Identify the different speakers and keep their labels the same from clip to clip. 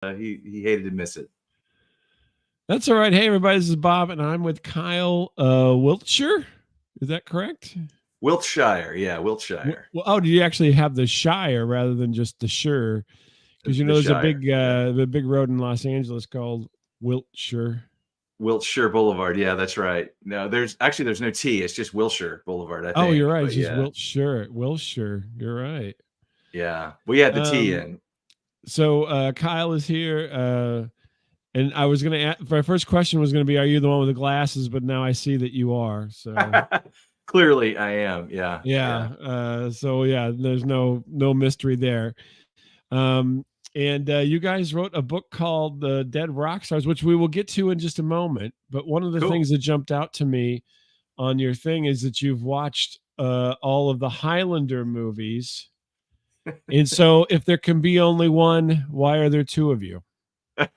Speaker 1: he hated to miss it.
Speaker 2: That's all right. Hey, everybody, this is Bob, and I'm with Kyle Wiltshire. Is that correct?
Speaker 1: Wiltshire, yeah, Wiltshire,
Speaker 2: Oh, do you actually have the Shire rather than just the Shire? Because
Speaker 1: the
Speaker 2: there's
Speaker 1: Shire, yeah.
Speaker 2: the big road in Los Angeles called Wiltshire.
Speaker 1: Wiltshire Boulevard, yeah, that's right. No, there's no T. It's just Wilshire Boulevard, I
Speaker 2: Oh, you're
Speaker 1: think.
Speaker 2: right. It's
Speaker 1: But
Speaker 2: just
Speaker 1: yeah,
Speaker 2: Wiltshire. Wilshire. You're right.
Speaker 1: yeah, we had the T
Speaker 2: Um,
Speaker 1: in.
Speaker 2: so Kyle is here. And I was going to ask, my first question was going to be, are you the one with the glasses? But now I see that you are. So
Speaker 1: Clearly, I am. Yeah,
Speaker 2: yeah.
Speaker 1: yeah.
Speaker 2: So yeah, there's no mystery there. Um, and you guys wrote a book called Dead Rock Stars, which we will get to in just a moment. But one of the
Speaker 1: Cool.
Speaker 2: things that jumped out to me on your thing is that you've watched all of the Highlander movies. And so if there can be only one, why are there two of you?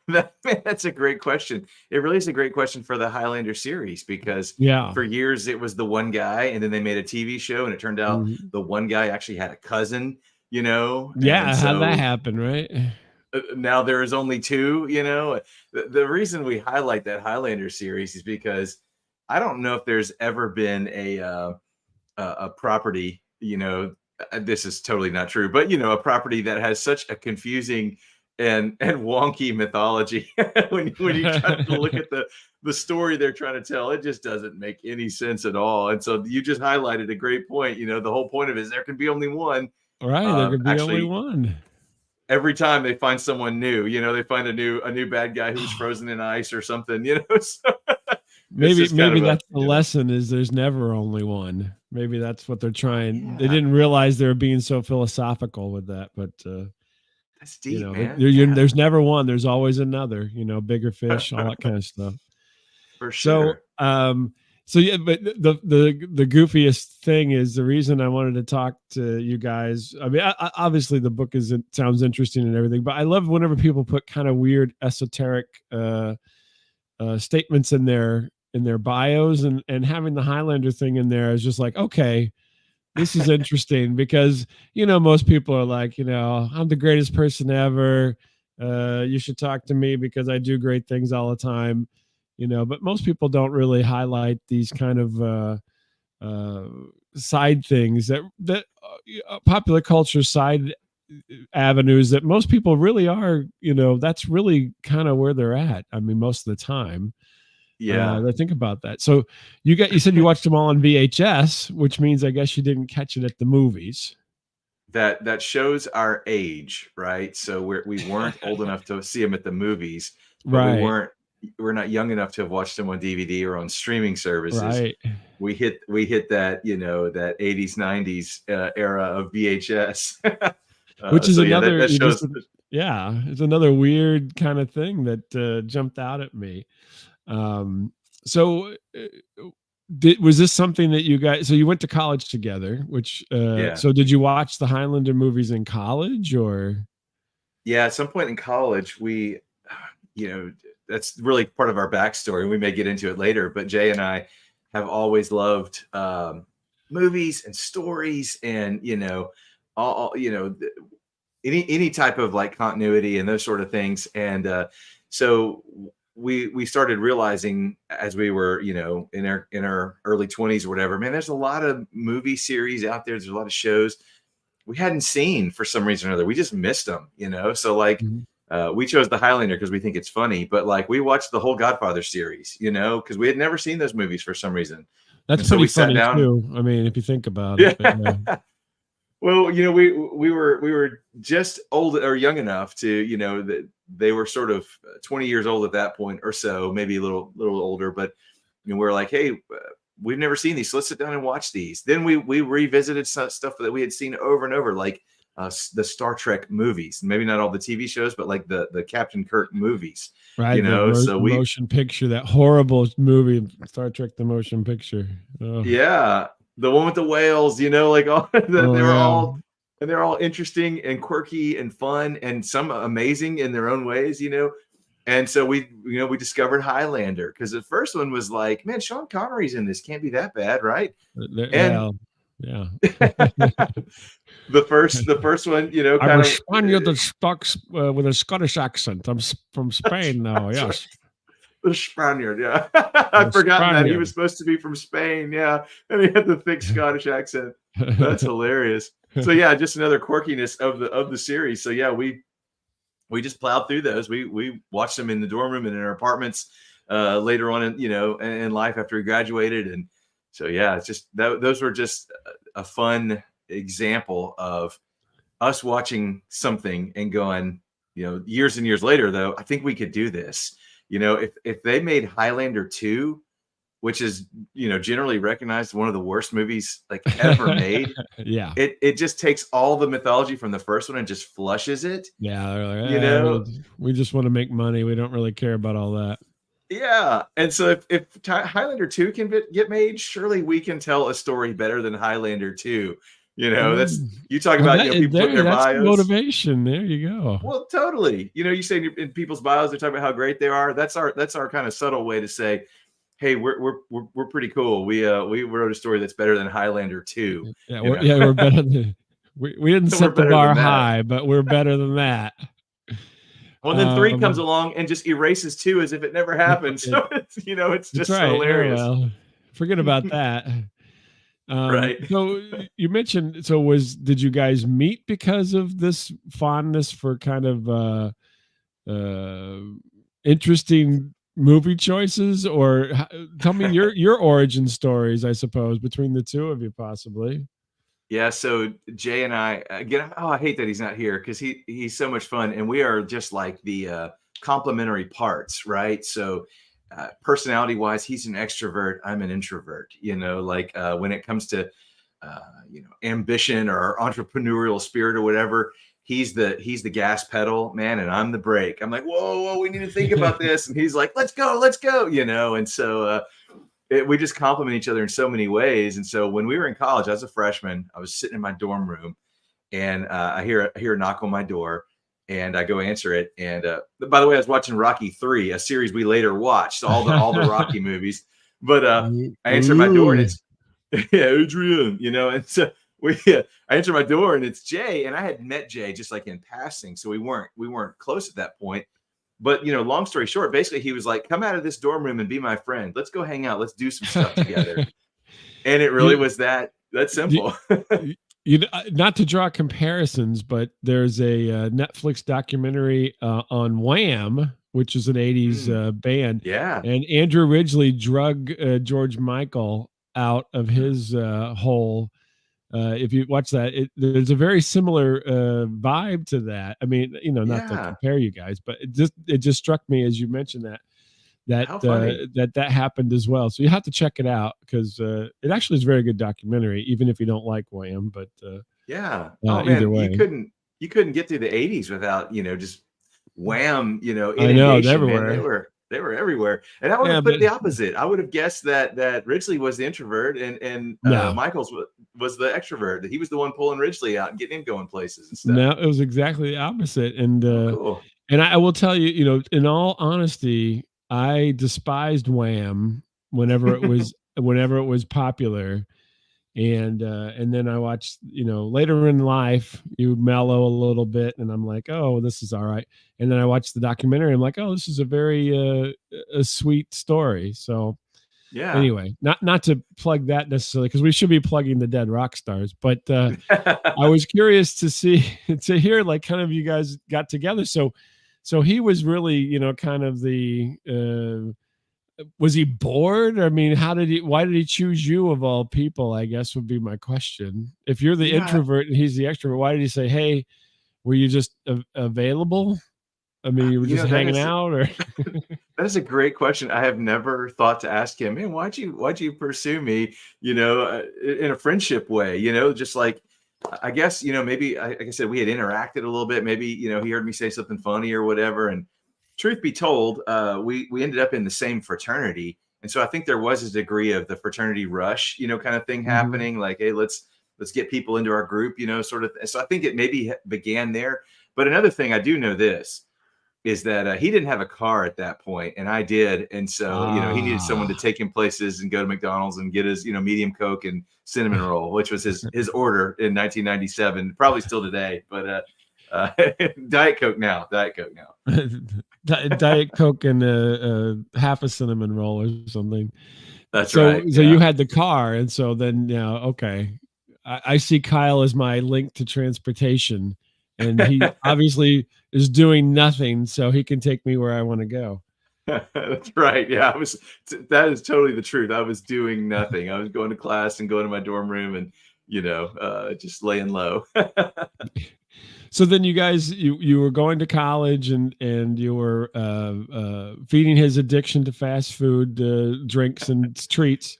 Speaker 1: That's a great question. It really is a great question for the Highlander series because
Speaker 2: Yeah.
Speaker 1: for years it was the one guy, and then they made a TV show, and it turned out
Speaker 2: Mhm.
Speaker 1: the one guy actually had a cousin, and
Speaker 2: Yeah. How'd that
Speaker 1: so
Speaker 2: happen? Right.
Speaker 1: now there is only two. The reason we highlight that Highlander series is because I don't know if there's ever been a property, this is totally not true, but a property that has such a confusing and wonky mythology. When you try to look at the story they're trying to tell, it just doesn't make any sense at all. And so you just highlighted a great point. The whole point of it is there can be only one.
Speaker 2: Right. There could be only
Speaker 1: Actually,
Speaker 2: one.
Speaker 1: every time they find someone new, they find a new bad guy who's frozen in ice or something. So it's
Speaker 2: maybe
Speaker 1: just kind
Speaker 2: maybe
Speaker 1: of a
Speaker 2: that's the lesson is there's never only one. Maybe that's what they're trying. They
Speaker 1: yeah,
Speaker 2: didn't realize they were being so philosophical with that, but
Speaker 1: that's deep, man.
Speaker 2: there's never one. There's always another. Bigger fish, all that kind of stuff.
Speaker 1: For
Speaker 2: So,
Speaker 1: sure.
Speaker 2: so yeah, but the goofiest thing is the reason I wanted to talk to you guys. I mean, obviously the book sounds interesting and everything, but I love whenever people put kind of weird esoteric statements in their bios, and having the Highlander thing in there is just like, okay, this is interesting because most people are like, I'm the greatest person ever. You should talk to me because I do great things all the time. But most people don't really highlight these kind of uh, side things that popular culture side avenues that most people really are. That's really kind of where they're at. I mean, most of the time.
Speaker 1: Yeah.
Speaker 2: I think about that. So you said you watched them all on VHS, which means I guess you didn't catch it at the movies.
Speaker 1: That shows our age, right? So we weren't old enough to see them at the movies, but
Speaker 2: Right.
Speaker 1: we're not young enough to have watched them on DVD or on streaming services.
Speaker 2: Right.
Speaker 1: We hit that 80s 90s era of VHS.
Speaker 2: Which is
Speaker 1: So yeah,
Speaker 2: another
Speaker 1: that shows.
Speaker 2: yeah, it's another weird kind of thing that jumped out at me. So was this something that you guys, so you went to college together, which
Speaker 1: Yeah.
Speaker 2: so did you watch the Highlander movies in college or?
Speaker 1: Yeah, at some point in college, that's really part of our backstory. We may get into it later, but Jay and I have always loved movies and stories, and all any type of like continuity and those sort of things. And so we started realizing as we were in our early 20s or whatever, man, there's a lot of movie series out there. There's a lot of shows we hadn't seen for some reason or other. We just missed them. So like
Speaker 2: Mhm.
Speaker 1: we chose the Highlander because we think it's funny, but like we watched the whole Godfather series, because we had never seen those movies for some reason.
Speaker 2: That's
Speaker 1: And so
Speaker 2: pretty
Speaker 1: we sat
Speaker 2: funny
Speaker 1: down.
Speaker 2: too. I mean, if you think about it.
Speaker 1: Yeah.
Speaker 2: But, yeah.
Speaker 1: Well, we were just old or young enough to, that they were sort of 20 years old at that point or so, maybe a little older, but we're like, hey, we've never seen these, so let's sit down and watch these. Then we revisited some stuff that we had seen over and over, like the Star Trek movies, maybe not all the TV shows, but like the Captain Kirk movies,
Speaker 2: Right,
Speaker 1: so
Speaker 2: the motion picture, that horrible movie, Star Trek: The Motion Picture. Oh,
Speaker 1: yeah, the one with the whales, like all they were
Speaker 2: yeah.
Speaker 1: all, and they're all interesting and quirky and fun and some amazing in their own ways. And so we discovered Highlander because the first one was like, man, Sean Connery's in this, can't be that bad, right? And
Speaker 2: Yeah, Yeah.
Speaker 1: The first one, you know,
Speaker 2: I'm
Speaker 1: kind
Speaker 2: a
Speaker 1: of
Speaker 2: Spaniard that talks with a Scottish accent. I'm from Spain now.
Speaker 1: that's right.
Speaker 2: Yes,
Speaker 1: The Spaniard, yeah.
Speaker 2: I'm
Speaker 1: I'd
Speaker 2: a
Speaker 1: forgotten that he
Speaker 2: Spaniard.
Speaker 1: was supposed to be from Spain, yeah, and he had the thick Scottish accent. That's hilarious. So yeah, just another quirkiness of the series. So yeah, we just plowed through those. We watched them in the dorm room and in our apartments later on in, you know, in life after we graduated. And so yeah, it's just those were just a fun example of us watching something and going, you know, years and years later, though, I think we could do this. You know, if they made Highlander 2, which is, you know, generally recognized one of the worst movies like ever made,
Speaker 2: Yeah.
Speaker 1: it just takes all the mythology from the first one and just flushes it,
Speaker 2: Yeah, they're like,
Speaker 1: you know.
Speaker 2: we just want to make money. We don't really care about all that.
Speaker 1: Yeah, and so if Highlander 2 can get made, surely we can tell a story better than Highlander 2. You know, that's
Speaker 2: Mm.
Speaker 1: you talk
Speaker 2: Well,
Speaker 1: about, you know, people putting their
Speaker 2: that's the
Speaker 1: bios.
Speaker 2: motivation. There you go.
Speaker 1: Well, totally. You know, you say in people's bios, they're talking about how great they are. That's our kind of subtle way to say, hey, we're pretty cool. We wrote a story that's better than Highlander 2.
Speaker 2: Yeah,
Speaker 1: You know,
Speaker 2: we're better than we didn't
Speaker 1: we're
Speaker 2: set the
Speaker 1: better
Speaker 2: bar
Speaker 1: than that.
Speaker 2: high, but we're better than that.
Speaker 1: Well, then 3 comes
Speaker 2: Um,
Speaker 1: along and just erases 2 as if it never happened. So it's, you know, it's
Speaker 2: that's
Speaker 1: just
Speaker 2: right. Oh
Speaker 1: hilarious.
Speaker 2: well, forget about that.
Speaker 1: Right.
Speaker 2: So you mentioned, so did you guys meet because of this fondness for kind of uh interesting movie choices, or tell me your origin stories, I suppose, between the two of you, possibly.
Speaker 1: Yeah, so Jay and I again. Oh, I hate that he's not here because he's so much fun, and we are just like the complementary parts, right? So, personality wise, he's an extrovert. I'm an introvert. You know, like when it comes to you know, ambition or entrepreneurial spirit or whatever, he's the gas pedal man, and I'm the brake. I'm like, whoa, we need to think about this, and he's like, let's go. You know, and so. We just complement each other in so many ways. And so when we were in college, as a freshman, I was sitting in my dorm room, and I hear a knock on my door, and I go answer it. And by the way, I was watching Rocky 3, a series we later watched, all the Rocky movies. But I answer my door, and
Speaker 2: Ooh.
Speaker 1: it's yeah, Adrian, you know. And so I answer my door, and it's Jay, and I had met Jay just like in passing, so we weren't close at that point. But, you know, long story short, basically he was like, come out of this dorm room and be my friend. Let's go hang out. Let's do some stuff together. And it really
Speaker 2: you,
Speaker 1: was that
Speaker 2: you,
Speaker 1: simple.
Speaker 2: not to draw comparisons, but there's a Netflix documentary on Wham, which is an 80s
Speaker 1: Mm,
Speaker 2: band,
Speaker 1: yeah.
Speaker 2: and Andrew Ridgeley drug George Michael out of his hole. If you watch that, there's a very similar vibe to that. I mean, you know, not to
Speaker 1: Yeah.
Speaker 2: compare you guys, but it just struck me as you mentioned
Speaker 1: How funny.
Speaker 2: that happened as well. So you have to check it out, because it actually is a very good documentary, even if you don't like Wham. But
Speaker 1: Yeah. Oh
Speaker 2: either
Speaker 1: man,
Speaker 2: way,
Speaker 1: you couldn't get through the 80s without, you know, just wham, you know,
Speaker 2: I know they're
Speaker 1: inundation, man.
Speaker 2: everywhere.
Speaker 1: They were everywhere. And I would
Speaker 2: Yeah,
Speaker 1: have put
Speaker 2: but
Speaker 1: the opposite. I would have guessed that Ridgely was the introvert, and
Speaker 2: no,
Speaker 1: Michaels was the extrovert. That he was the one pulling Ridgely out and getting him going places and stuff.
Speaker 2: no, it was exactly the opposite.
Speaker 1: Oh, cool.
Speaker 2: And I will tell you, you know, in all honesty, I despised Wham whenever it was popular. And then I watched, you know, later in life, you mellow a little bit, and I'm like, oh, this is all right. And then I watched the documentary. I'm like, oh, this is a very a sweet story. So
Speaker 1: Yeah.
Speaker 2: anyway, not to plug that necessarily, because we should be plugging the dead rock stars, but I was curious to see to hear, like, kind of you guys got together. So he was really, you know, kind of the was he bored? I mean, why did he choose you of all people, I guess would be my question. If you're the
Speaker 1: You know,
Speaker 2: introvert and he's the extrovert, why did he say, hey, were you just available? I mean, you were
Speaker 1: you
Speaker 2: just
Speaker 1: know that
Speaker 2: hanging
Speaker 1: is
Speaker 2: out, or
Speaker 1: that is a great question. I have never thought to ask him, man, why'd you pursue me, you know, in a friendship way, you know, just like, I guess, you know, maybe, like I said, we had interacted a little bit. Maybe, you know, he heard me say something funny or whatever. And truth be told, we ended up in the same fraternity. And so I think there was a degree of the fraternity rush, you know, kind of thing
Speaker 2: Mhm.
Speaker 1: happening. Like, hey, let's get people into our group, you know, sort of. So I think it maybe began there. But another thing, I do know this. is that he didn't have a car at that point, and I did, and so he needed someone to
Speaker 2: Ah.
Speaker 1: take him places and go to McDonald's and get his medium Coke and cinnamon roll, which was his order in 1997, probably still today, but Diet Coke now, Diet Coke now.
Speaker 2: Diet Coke and half a cinnamon roll or something.
Speaker 1: That's
Speaker 2: So
Speaker 1: right.
Speaker 2: so
Speaker 1: Yeah.
Speaker 2: you had the car, and so then okay. I see Kyle as my link to transportation, and he obviously is doing nothing, so he can take me where I want to go.
Speaker 1: That's right. Yeah, that is totally the truth. I was doing nothing. I was going to class and going to my dorm room and just laying low.
Speaker 2: So then you guys, you were going to college, and you were feeding his addiction to fast food, drinks and treats,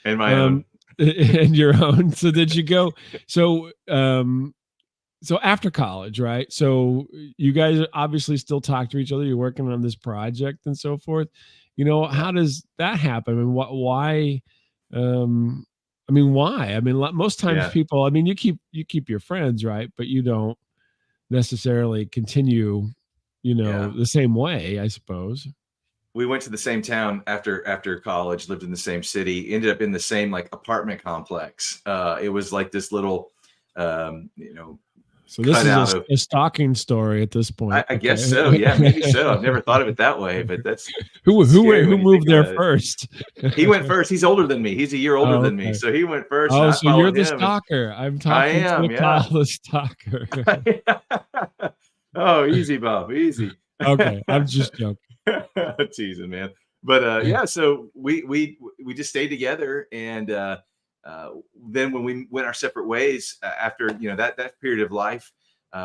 Speaker 1: And my own.
Speaker 2: and your own. So did you go? So so after college, right? So you guys obviously still talk to each other. You're working on this project and so forth.
Speaker 1: Yeah.
Speaker 2: How does that happen? I mean, why? Why? I mean, most times people. I mean, you keep your friends, right? But you don't necessarily continue, the same way, I suppose.
Speaker 1: We went to the same town after college, lived in the same city, ended up in the same like apartment complex. It was like this little,
Speaker 2: So this is a stalking story at this point.
Speaker 1: I guess so. Yeah, maybe so. I've never thought of it that way, but that's
Speaker 2: who moved there first.
Speaker 1: He went first. He's older than me. He's a year older than me, so he went first.
Speaker 2: Oh, so you're the stalker. I'm talking to Kyle, the stalker.
Speaker 1: Oh, easy, Bob. Easy.
Speaker 2: Okay, I'm just joking.
Speaker 1: Teasing, man. But yeah, so we just stayed together, and then when we went our separate ways after that period of life,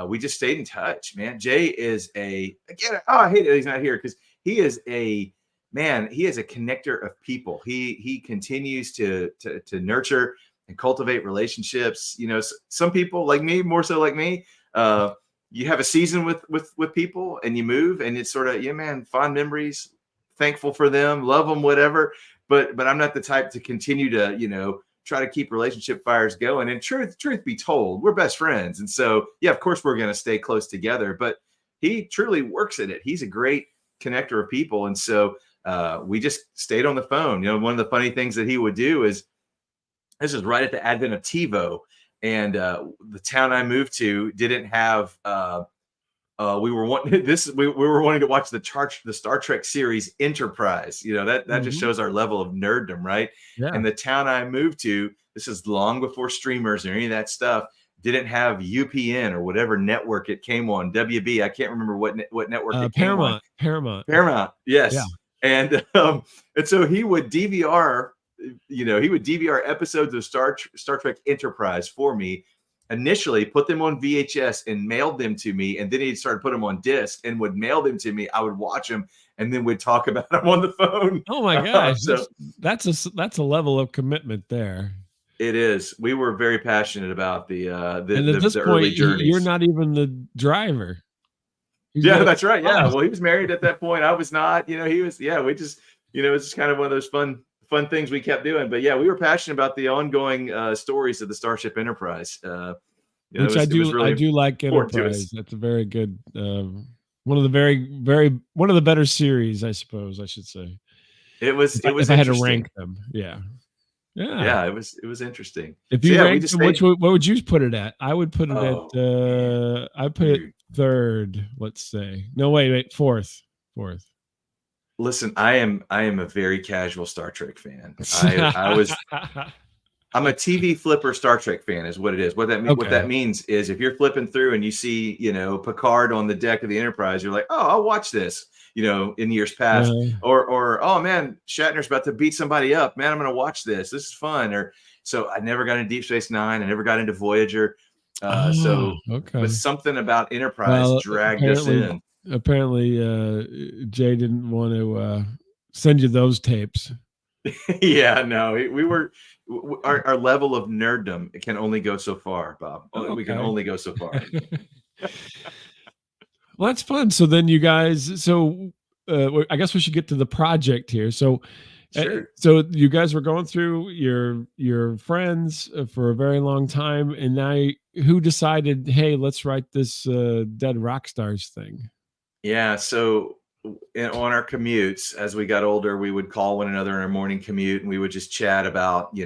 Speaker 1: we just stayed in touch, man. Jay is I hate it he's not here, because he is a connector of people. He continues to nurture and cultivate relationships. Some people like me, more so like me, you have a season with people and you move, and it's sort of, fond memories, thankful for them, love them, whatever. But I'm not the type to continue to, try to keep relationship fires going. And truth be told, we're best friends. And so, yeah, of course we're going to stay close together, but he truly works at it. He's a great connector of people. And so we just stayed on the phone. One of the funny things that he would do is, this is right at the advent of TiVo. And the town I moved to didn't have. We were wanting to watch the Star Trek series Enterprise. That just shows our level of nerddom, right?
Speaker 2: Yeah.
Speaker 1: And the town I moved to, this is long before streamers or any of that stuff, didn't have UPN or whatever network it came on. WB, I can't remember what network it came on. Paramount, yes.
Speaker 2: Yeah.
Speaker 1: And so he would DVR. He would DVR episodes of Star Trek Enterprise for me. Initially, put them on VHS and mailed them to me, and then he started putting them on disc and would mail them to me. I would watch them, and then we'd talk about them on the phone.
Speaker 2: Oh my gosh, so that's a level of commitment there.
Speaker 1: It is. We were very passionate about the
Speaker 2: point,
Speaker 1: early journeys.
Speaker 2: You're not even the driver.
Speaker 1: That's right. Yeah. Well, he was married at that point. I was not. He was. Yeah. We just. It was just kind of one of those fun things we kept doing. But yeah, we were passionate about the ongoing stories of the Starship Enterprise.
Speaker 2: Which I do like Enterprise. That's a very good, one of the better series, I suppose I should say.
Speaker 1: It was.
Speaker 2: If I had to rank them, yeah.
Speaker 1: It was interesting.
Speaker 2: If you ranked them, what would you put it at? I would put it at. I put it third. Let's say. No, wait, fourth.
Speaker 1: Listen, I am a very casual Star Trek fan. I'm a TV flipper Star Trek fan, is what it is. What that means is, if you're flipping through and you see, Picard on the deck of the Enterprise, you're like, oh, I'll watch this. In years past, or oh man, Shatner's about to beat somebody up. Man, I'm going to watch this. This is fun. So I never got into Deep Space Nine. I never got into Voyager. But something about Enterprise dragged us in.
Speaker 2: Apparently, Jay didn't want to send you those tapes.
Speaker 1: Yeah, no, we were. Our level of nerddom can only go so far, Bob. We can only go so far.
Speaker 2: Well, that's fun. So then you guys. So I guess we should get to the project here. So.
Speaker 1: Sure.
Speaker 2: So you guys were going through your friends for a very long time, and now who decided, hey, let's write this Dead Rock Stars thing?
Speaker 1: Yeah. So on our commutes, as we got older, we would call one another in our morning commute, and we would just chat about,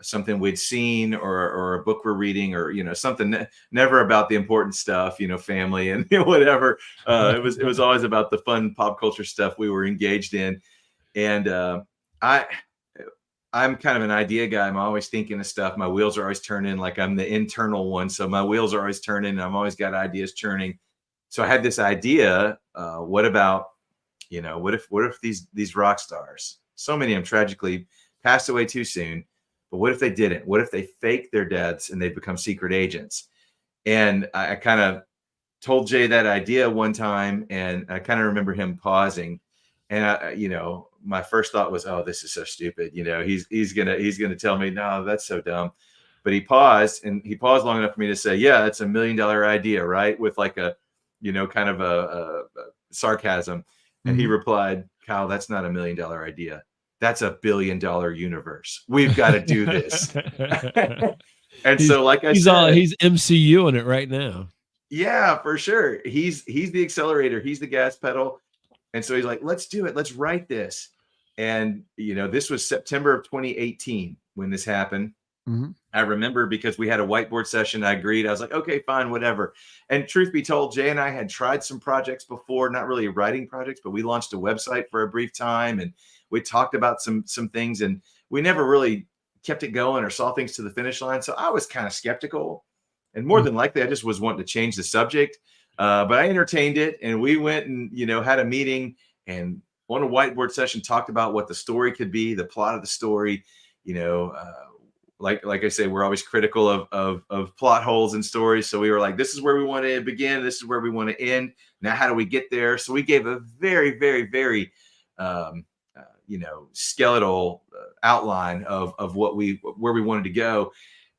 Speaker 1: something we'd seen, or a book we're reading, or something. Never about the important stuff, family and whatever. It was always about the fun pop culture stuff we were engaged in. And I I'm kind of an idea guy. I'm always thinking of stuff. My wheels are always turning. Like, I'm the internal one, so my wheels are always turning. And I've always got ideas churning. So I had this idea. What about, what if these rock stars, so many of them tragically passed away too soon, but what if they didn't? What if they fake their deaths and they become secret agents? And I kind of told Jay that idea one time, and I kind of remember him pausing. And my first thought was, "Oh, this is so stupid." He's gonna tell me, "No, that's so dumb." But he paused long enough for me to say, "Yeah, it's $1 million idea, right?" With like a, kind of a sarcasm. And he
Speaker 2: Mhm.
Speaker 1: replied, "Kyle, that's not $1 million idea. That's $1 billion universe. We've got to do this." And
Speaker 2: he's
Speaker 1: so, like I said,
Speaker 2: he's MCU in it right now.
Speaker 1: yeah, for sure. He's the accelerator. He's the gas pedal. And so he's like, "Let's do it. Let's write this." And this was September of 2018 when this happened.
Speaker 2: Mhm.
Speaker 1: I remember because we had a whiteboard session. I agreed. I was like, "Okay, fine, whatever." And truth be told, Jay and I had tried some projects before, not really writing projects, but we launched a website for a brief time, and we talked about some things, and we never really kept it going or saw things to the finish line. So I was kind of skeptical, and more
Speaker 2: Mhm.
Speaker 1: than likely, I just was wanting to change the subject. But I entertained it, and we went and had a meeting, and on a whiteboard session talked about what the story could be, the plot of the story. You know, like I say, we're always critical of plot holes in stories. So we were like, this is where we want to begin. This is where we want to end. Now, how do we get there? So we gave a very, very, very, skeletal outline of where we wanted to go.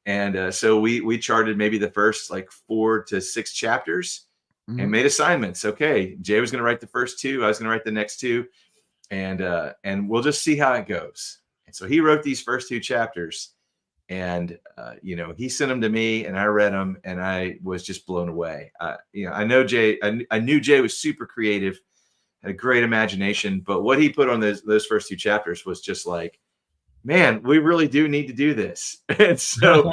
Speaker 1: And so we charted maybe the first like 4 to 6 chapters and
Speaker 2: Mhm.
Speaker 1: made assignments. Okay, Jay was going to write the first 2. I was going to write the next 2, and we'll just see how it goes. And so he wrote these first 2 chapters, and he sent them to me, and I read them, and I was just blown away. I know Jay. I knew Jay was super creative, had a great imagination, but what he put on those first 2 chapters was just like, man, we really do need to do this. And so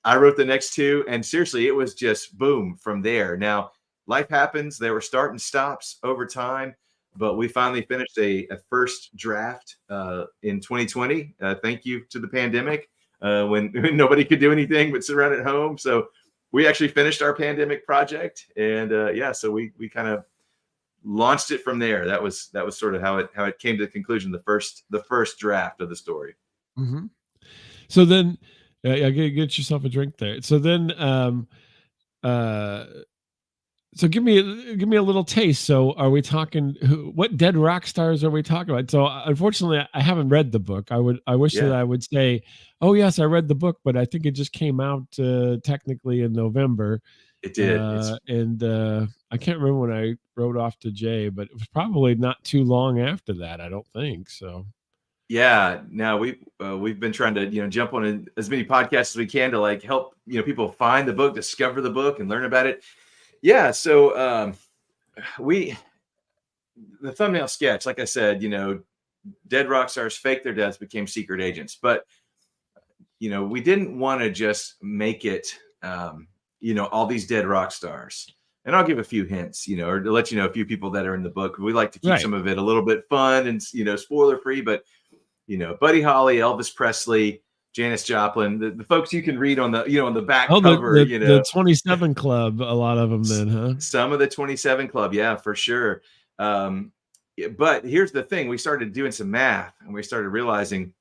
Speaker 1: I wrote the next 2, and seriously, it was just boom from there. Now, life happens. There were start and stops over time, but we finally finished a first draft in 2020. Thank you to the pandemic, when nobody could do anything but sit around at home. So we actually finished our pandemic project, and yeah, so we kind of launched it from there. That was sort of how it came to the conclusion. The first draft of the story.
Speaker 2: Mhm. So then, yeah, get yourself a drink there. So then, uh, so give me a little taste. So are we talking what dead rock stars are we talking about? So unfortunately, I haven't read the book. I wish that
Speaker 1: Yeah,
Speaker 2: I would say, oh yes, I read the book, but I think it just came out technically in November.
Speaker 1: it did. It's
Speaker 2: And I can't remember when I wrote off to Jay, but it was probably not too long after that. I don't think so.
Speaker 1: Yeah. Now we've been trying to jump on as many podcasts as we can to like help people find the book, discover the book, and learn about it. Yeah. So we the thumbnail sketch, like I said, dead rock stars fake their deaths, became secret agents, but we didn't want to just make it, all these dead rock stars. And I'll give a few hints, or to let you know a few people that are in the book. We like to keep
Speaker 2: Right.
Speaker 1: some of it a little bit fun and, spoiler free, but, Buddy Holly, Elvis Presley, Janis Joplin, the folks you can read on the back
Speaker 2: Oh,
Speaker 1: cover,
Speaker 2: the 27 Club, a lot of them then, huh?
Speaker 1: some of the 27 Club. Yeah, for sure. But here's the thing. We started doing some math, and we started realizing,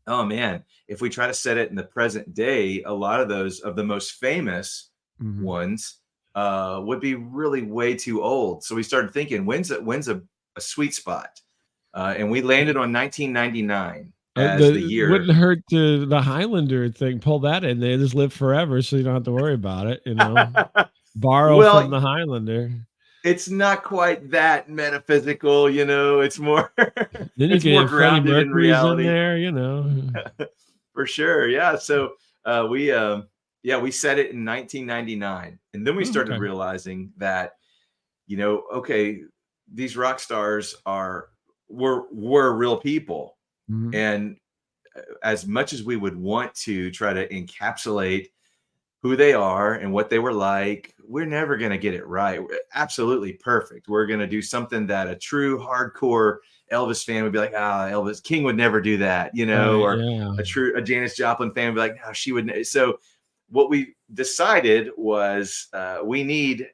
Speaker 1: oh man, if we try to set it in the present day, a lot of those of the most famous
Speaker 2: Mhm.
Speaker 1: ones would be really way too old. So we started thinking, when's a sweet spot? And we landed on 1999 as the
Speaker 2: The
Speaker 1: year.
Speaker 2: wouldn't hurt to the Highlander thing, pull that in there, just live forever so you don't have to worry about it, Borrow from
Speaker 1: Well,
Speaker 2: the Highlander.
Speaker 1: it's not quite that metaphysical, It's more
Speaker 2: Then you
Speaker 1: it's
Speaker 2: can
Speaker 1: more
Speaker 2: have Freddie
Speaker 1: grounded in
Speaker 2: Mercury's in
Speaker 1: reality.
Speaker 2: there.
Speaker 1: For sure. Yeah. So we set it in 1999, and then we
Speaker 2: Oh,
Speaker 1: started
Speaker 2: okay.
Speaker 1: realizing that okay, these rock stars were real people.
Speaker 2: Mhm.
Speaker 1: And as much as we would want to try to encapsulate who they are and what they were like, we're never going to get it right. Absolutely perfect. We're going to do something that a true hardcore Elvis fan would be like, Elvis King would never do that,
Speaker 2: Right,
Speaker 1: or
Speaker 2: yeah.
Speaker 1: a Janis Joplin fan would be like, no, she would. So what we decided was we need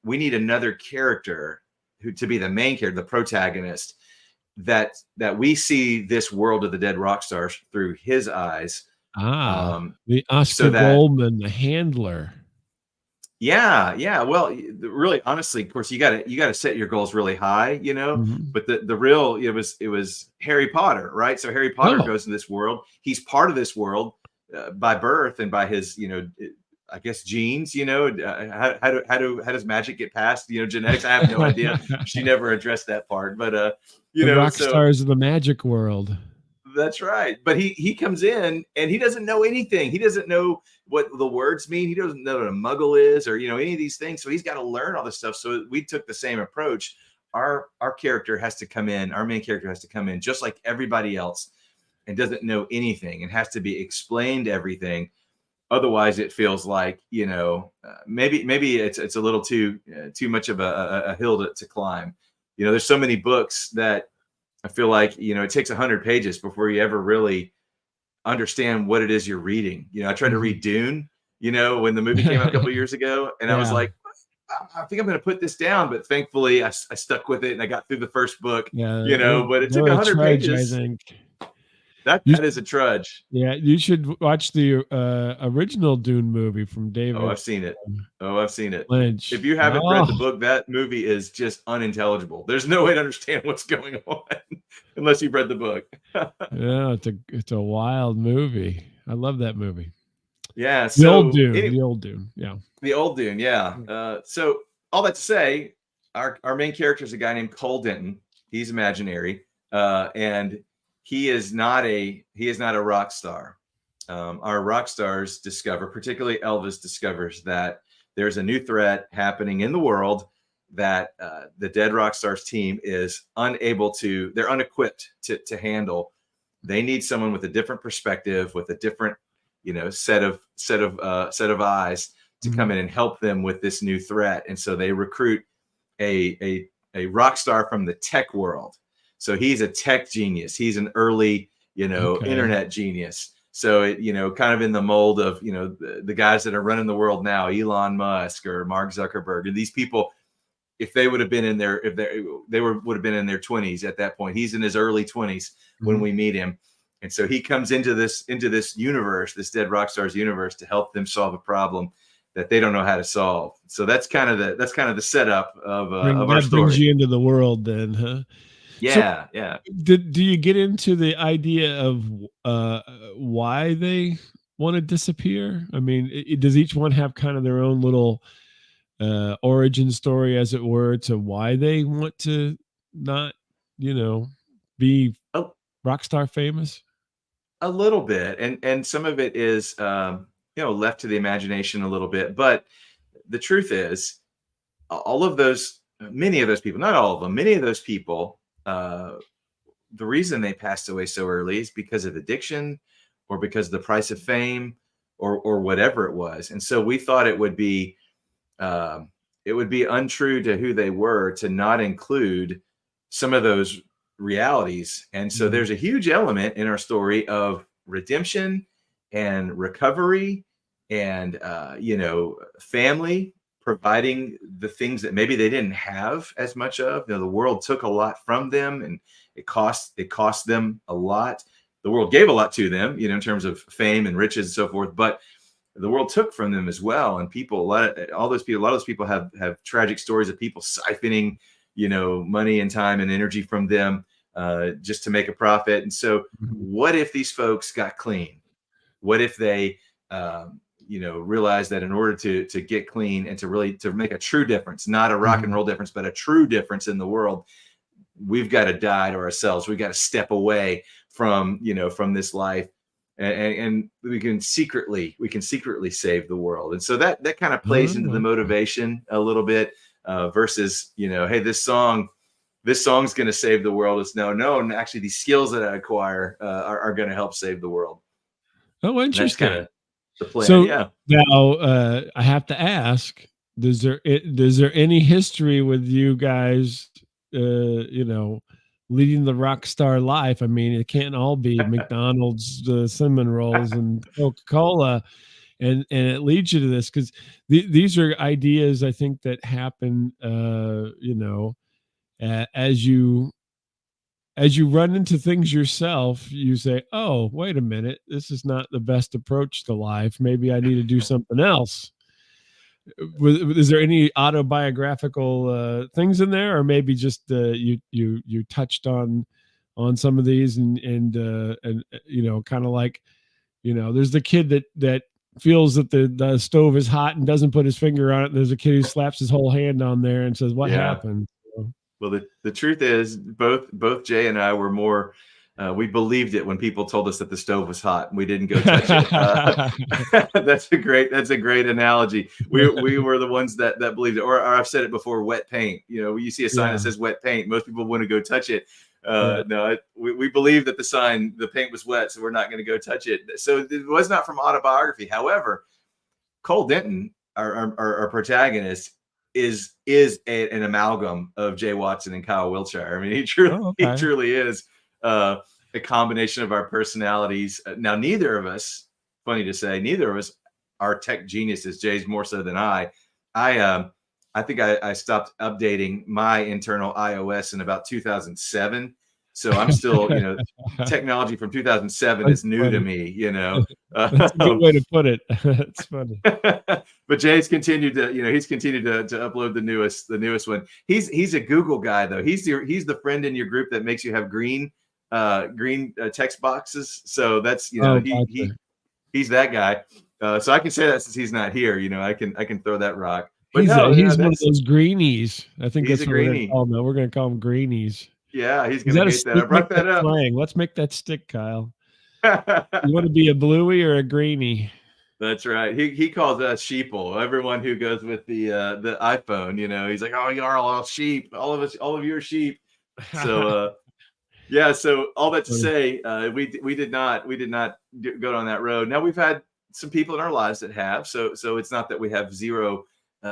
Speaker 1: another character to be the main character, the protagonist, that we see this world of the dead rock stars through his eyes.
Speaker 2: The
Speaker 1: So
Speaker 2: Oscar
Speaker 1: that
Speaker 2: Goldman, the handler.
Speaker 1: yeah. Well, really, honestly, of course, you gotta set your goals really high,
Speaker 2: Mhm.
Speaker 1: But the real it was Harry Potter, right? So Harry Potter
Speaker 2: Oh.
Speaker 1: goes in this world. He's part of this world by birth and by his, I guess genes. How does magic get passed? Genetics. I have no idea. She never addressed that part, but
Speaker 2: The rock
Speaker 1: so
Speaker 2: stars of the magic world.
Speaker 1: that's right. But he comes in and he doesn't know anything. He doesn't know what the words mean. He doesn't know what a muggle is or any of these things. So he's got to learn all this stuff. So we took the same approach. Our character has to come in, our main character has to come in just like everybody else and doesn't know anything and has to be explained everything. Otherwise it feels like, maybe it's a little too much of a hill to climb. There's so many books that I feel like, it takes 100 pages before you ever really understand what it is you're reading. I tried to
Speaker 2: Mhm.
Speaker 1: read Dune, when the movie came out a couple of years ago, and I was
Speaker 2: Yeah,
Speaker 1: like, I think I'm going to put this down. But thankfully, I stuck with it and I got through the first book,
Speaker 2: yeah,
Speaker 1: but it took
Speaker 2: they're a
Speaker 1: 100
Speaker 2: trudge, I
Speaker 1: pages.
Speaker 2: think. You
Speaker 1: That is a trudge.
Speaker 2: Yeah, you should watch the, original Dune movie from
Speaker 1: Oh,
Speaker 2: David
Speaker 1: I've seen it. Oh, I've seen it. If
Speaker 2: Lynch.
Speaker 1: you haven't read
Speaker 2: Oh,
Speaker 1: the book, that movie is just unintelligible. There's no way to understand what's going on unless you've read the book.
Speaker 2: yeah, it's a wild movie. I love that movie.
Speaker 1: Yeah. So
Speaker 2: The old Dune, yeah.
Speaker 1: the old Dune, yeah. So all that to say, our main character is a guy named Cole Denton. He's imaginary, and he is not a rock star. Our rock stars discover, particularly Elvis discovers, that there's a new threat happening in the world that the Dead Rock Stars team is they're unequipped to handle. They need someone with a different perspective, with a different, set of eyes to come
Speaker 2: Mhm.
Speaker 1: in and help them with this new threat. And so they recruit a rock star from the tech world. So he's a tech genius. He's an early,
Speaker 2: Okay.
Speaker 1: internet genius. So it, kind of in the mold of, the guys that are running the world now, Elon Musk or Mark Zuckerberg, and these people, if they would have been in their, if they would have been in their 20s at that point. He's in his early 20s when
Speaker 2: Mhm.
Speaker 1: we meet him. And so he comes into this universe, this Dead Rock Stars universe, to help them solve a problem that they don't know how to solve. So that's kind of the setup of our
Speaker 2: Brings
Speaker 1: story.
Speaker 2: you into the world then, huh? So,
Speaker 1: Yeah, yeah.
Speaker 2: do you get into the idea of, why they wanna disappear? I mean, does each one have kind of their own little, origin story, as it were, to why they want to not, you know, be
Speaker 1: A,
Speaker 2: rock star famous?
Speaker 1: a little bit, and some of it is left to the imagination a little bit. But the truth is, all of those, many of those people, not all of them, many of those people, the reason they passed away so early is because of addiction or because of the price of fame or whatever it was. And so we thought um, it would be untrue to who they were to not include some of those realities. And so
Speaker 2: Mhm.
Speaker 1: there's a huge element in our story of redemption and recovery and family providing the things that maybe they didn't have as much of. The world took a lot from them, and it cost them a lot. The world gave a lot to them, in terms of fame and riches and so forth, but the world took from them as well. And people, a lot of those people have tragic stories of people siphoning, money and time and energy from them, just to make a profit. And so,
Speaker 2: Mhm.
Speaker 1: what if these folks got clean? What if they, realized that in order to get clean and to make a true difference, not a rock and
Speaker 2: Mhm.
Speaker 1: roll difference, but a true difference in the world, we've got to die to ourselves. We've got to step away from this life, and we can secretly save the world. And so that kind of plays into the
Speaker 2: Oh, okay.
Speaker 1: motivation a little bit. versus, hey, this song's going to save the world. It's no, and actually these skills that I acquire are going to help save the world.
Speaker 2: Oh, interesting.
Speaker 1: And that's kind of the plan.
Speaker 2: So
Speaker 1: yeah.
Speaker 2: Now I have to ask: Is there any history with you guys? Leading the rock star life. I mean, it can't all be McDonald's cinnamon rolls and Coca-Cola, and it leads you to this because these are ideas I think that happen. As you run into things yourself, you say, "Oh, wait a minute, this is not the best approach to life. Maybe I need to do something else." Is there any autobiographical things in there, or maybe just you touched on some of these and kind of like, there's the kid that feels that the stove is hot and doesn't put his finger on it. And there's a kid who slaps his whole hand on there and says, "What happened?"
Speaker 1: Well, the truth is both Jay and I were more, we believed it when people told us that the stove was hot and we didn't go touch it. That's a great analogy. We were the ones that believed it, or I've said it before, wet paint. You see a sign that says wet paint, most people want to go touch it. No, we believe that the paint was wet, so we're not going to go touch it. So it was not from autobiography. However, Cole Denton, our protagonist, is an amalgam of Jay Watson and Kyle Wiltshire. I mean, he truly is a combination of our personalities. Now, neither of us, funny to say, are tech geniuses. Jay's more so than I. I think I stopped updating my internal iOS in about 2007. So I'm still, technology from 2007 is new to me,
Speaker 2: That's a good way to put it. It's funny.
Speaker 1: But Jay's continued to, to upload the newest one. He's a Google guy though. He's the friend in your group that makes you have green text boxes. So that's, he's that guy. So I can say that since he's not here, I can throw that rock. But
Speaker 2: he's one of those greenies. I think
Speaker 1: he's
Speaker 2: that's
Speaker 1: a
Speaker 2: what
Speaker 1: greenie.
Speaker 2: We're going to call him greenies.
Speaker 1: Yeah, he's going to hate that. I brought that up.
Speaker 2: Let's make that stick, Kyle. You want to be a bluey or a greenie?
Speaker 1: That's right. He calls us sheeple. Everyone who goes with the iPhone, he's like, "Oh, you are all sheep. All of you are sheep." So yeah. So all that to say, we did not go down that road. Now we've had some people in our lives that have. So it's not that we have zero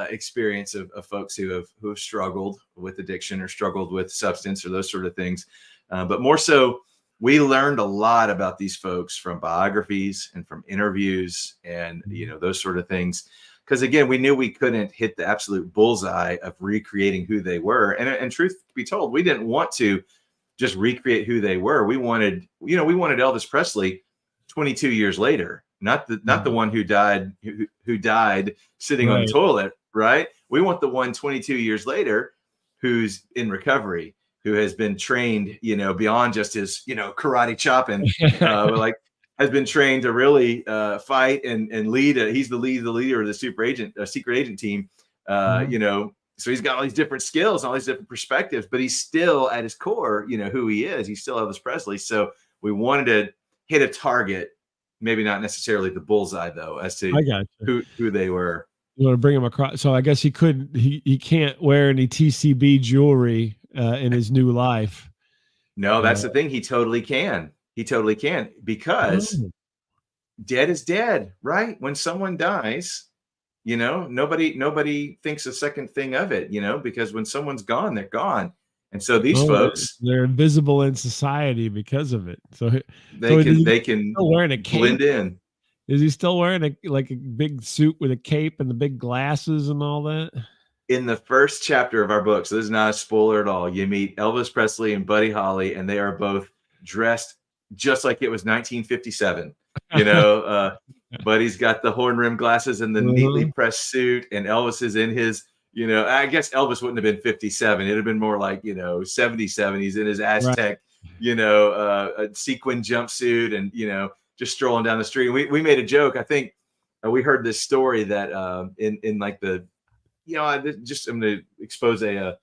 Speaker 1: experience of folks who have struggled with addiction or struggled with substance or those sort of things. But more so, we learned a lot about these folks from biographies and from interviews and, those sort of things. Because again, we knew we couldn't hit the absolute bullseye of recreating who they were. And truth be told, we didn't want to just recreate who they were. We wanted Elvis Presley 22 years later, not the one who died sitting on the toilet. Right. We want the one 22 years later who's in recovery, who has been trained, beyond just his, karate chopping, like has been trained to really fight and lead. He's the leader of the secret agent team, so he's got all these different skills, all these different perspectives, but he's still at his core, who he is. He's still Elvis Presley. So we wanted to hit a target, maybe not necessarily the bullseye though, as to who they were.
Speaker 2: You want to bring him across. So I guess he can't wear any TCB jewelry in his new life.
Speaker 1: No, that's the thing. He totally can. Because dead is dead, right? When someone dies, nobody thinks a second thing of it, because when someone's gone, they're gone. And so these folks,
Speaker 2: they're invisible in society because of it. So
Speaker 1: they can
Speaker 2: wearing a cape?
Speaker 1: Blend in.
Speaker 2: Is he still wearing a big suit with a cape and the big glasses and all that?
Speaker 1: In the first chapter of our book, so this is not a spoiler at all, you meet Elvis Presley and Buddy Holly, and they are both dressed just like it was 1957. Buddy's got the horn rim glasses and the neatly pressed suit, and Elvis is in his, I guess Elvis wouldn't have been 57. It'd have been more like, 77. He's in his Aztec, a sequin jumpsuit and, just strolling down the street. We made a joke. I think we heard this story that in like the, I'm going to expose a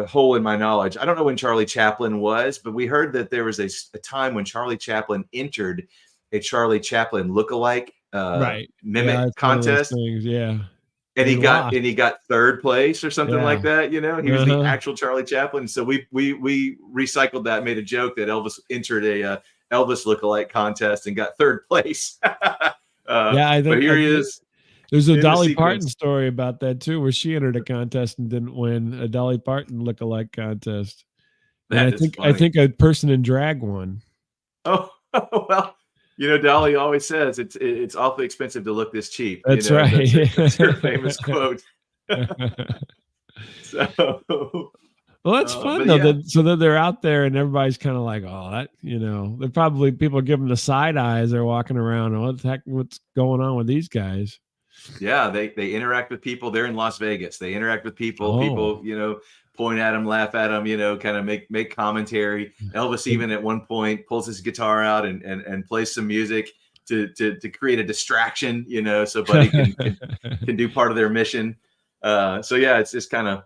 Speaker 1: hole in my knowledge. I don't know when Charlie Chaplin was, but we heard that there was a time when Charlie Chaplin entered a Charlie Chaplin lookalike mimic contest.
Speaker 2: Yeah.
Speaker 1: And
Speaker 2: They lost.
Speaker 1: he got third place or something
Speaker 2: Yeah.
Speaker 1: like that. You know, he was the
Speaker 2: Uh-huh.
Speaker 1: actual Charlie Chaplin. So we recycled that, made a joke that Elvis entered a Elvis lookalike contest and got third place.
Speaker 2: Yeah,
Speaker 1: But here he is
Speaker 2: there's a
Speaker 1: in the
Speaker 2: Dolly Parton
Speaker 1: sequence.
Speaker 2: story about that too, where she entered a contest and didn't win, a Dolly Parton lookalike contest. And
Speaker 1: That is
Speaker 2: I
Speaker 1: funny.
Speaker 2: think a person in drag won.
Speaker 1: Oh, well, you know, Dolly always says it's awfully expensive to look this cheap. You
Speaker 2: That's
Speaker 1: know,
Speaker 2: right.
Speaker 1: that's her famous quote. So,
Speaker 2: Well, that's fun
Speaker 1: but
Speaker 2: though.
Speaker 1: yeah,
Speaker 2: So that they're out there and everybody's kind of like, oh, that, they're probably, people give them the side eyes. They're walking around. Oh, what the heck? What's going on with these guys?
Speaker 1: yeah, they interact with people. They're in Las Vegas. They interact with people.
Speaker 2: Oh,
Speaker 1: People, you know, point at them, laugh at them. You know, kind of make commentary. Elvis even at one point pulls his guitar out and plays some music to create a distraction. You know, so Buddy can do part of their mission. So yeah, it's just kind of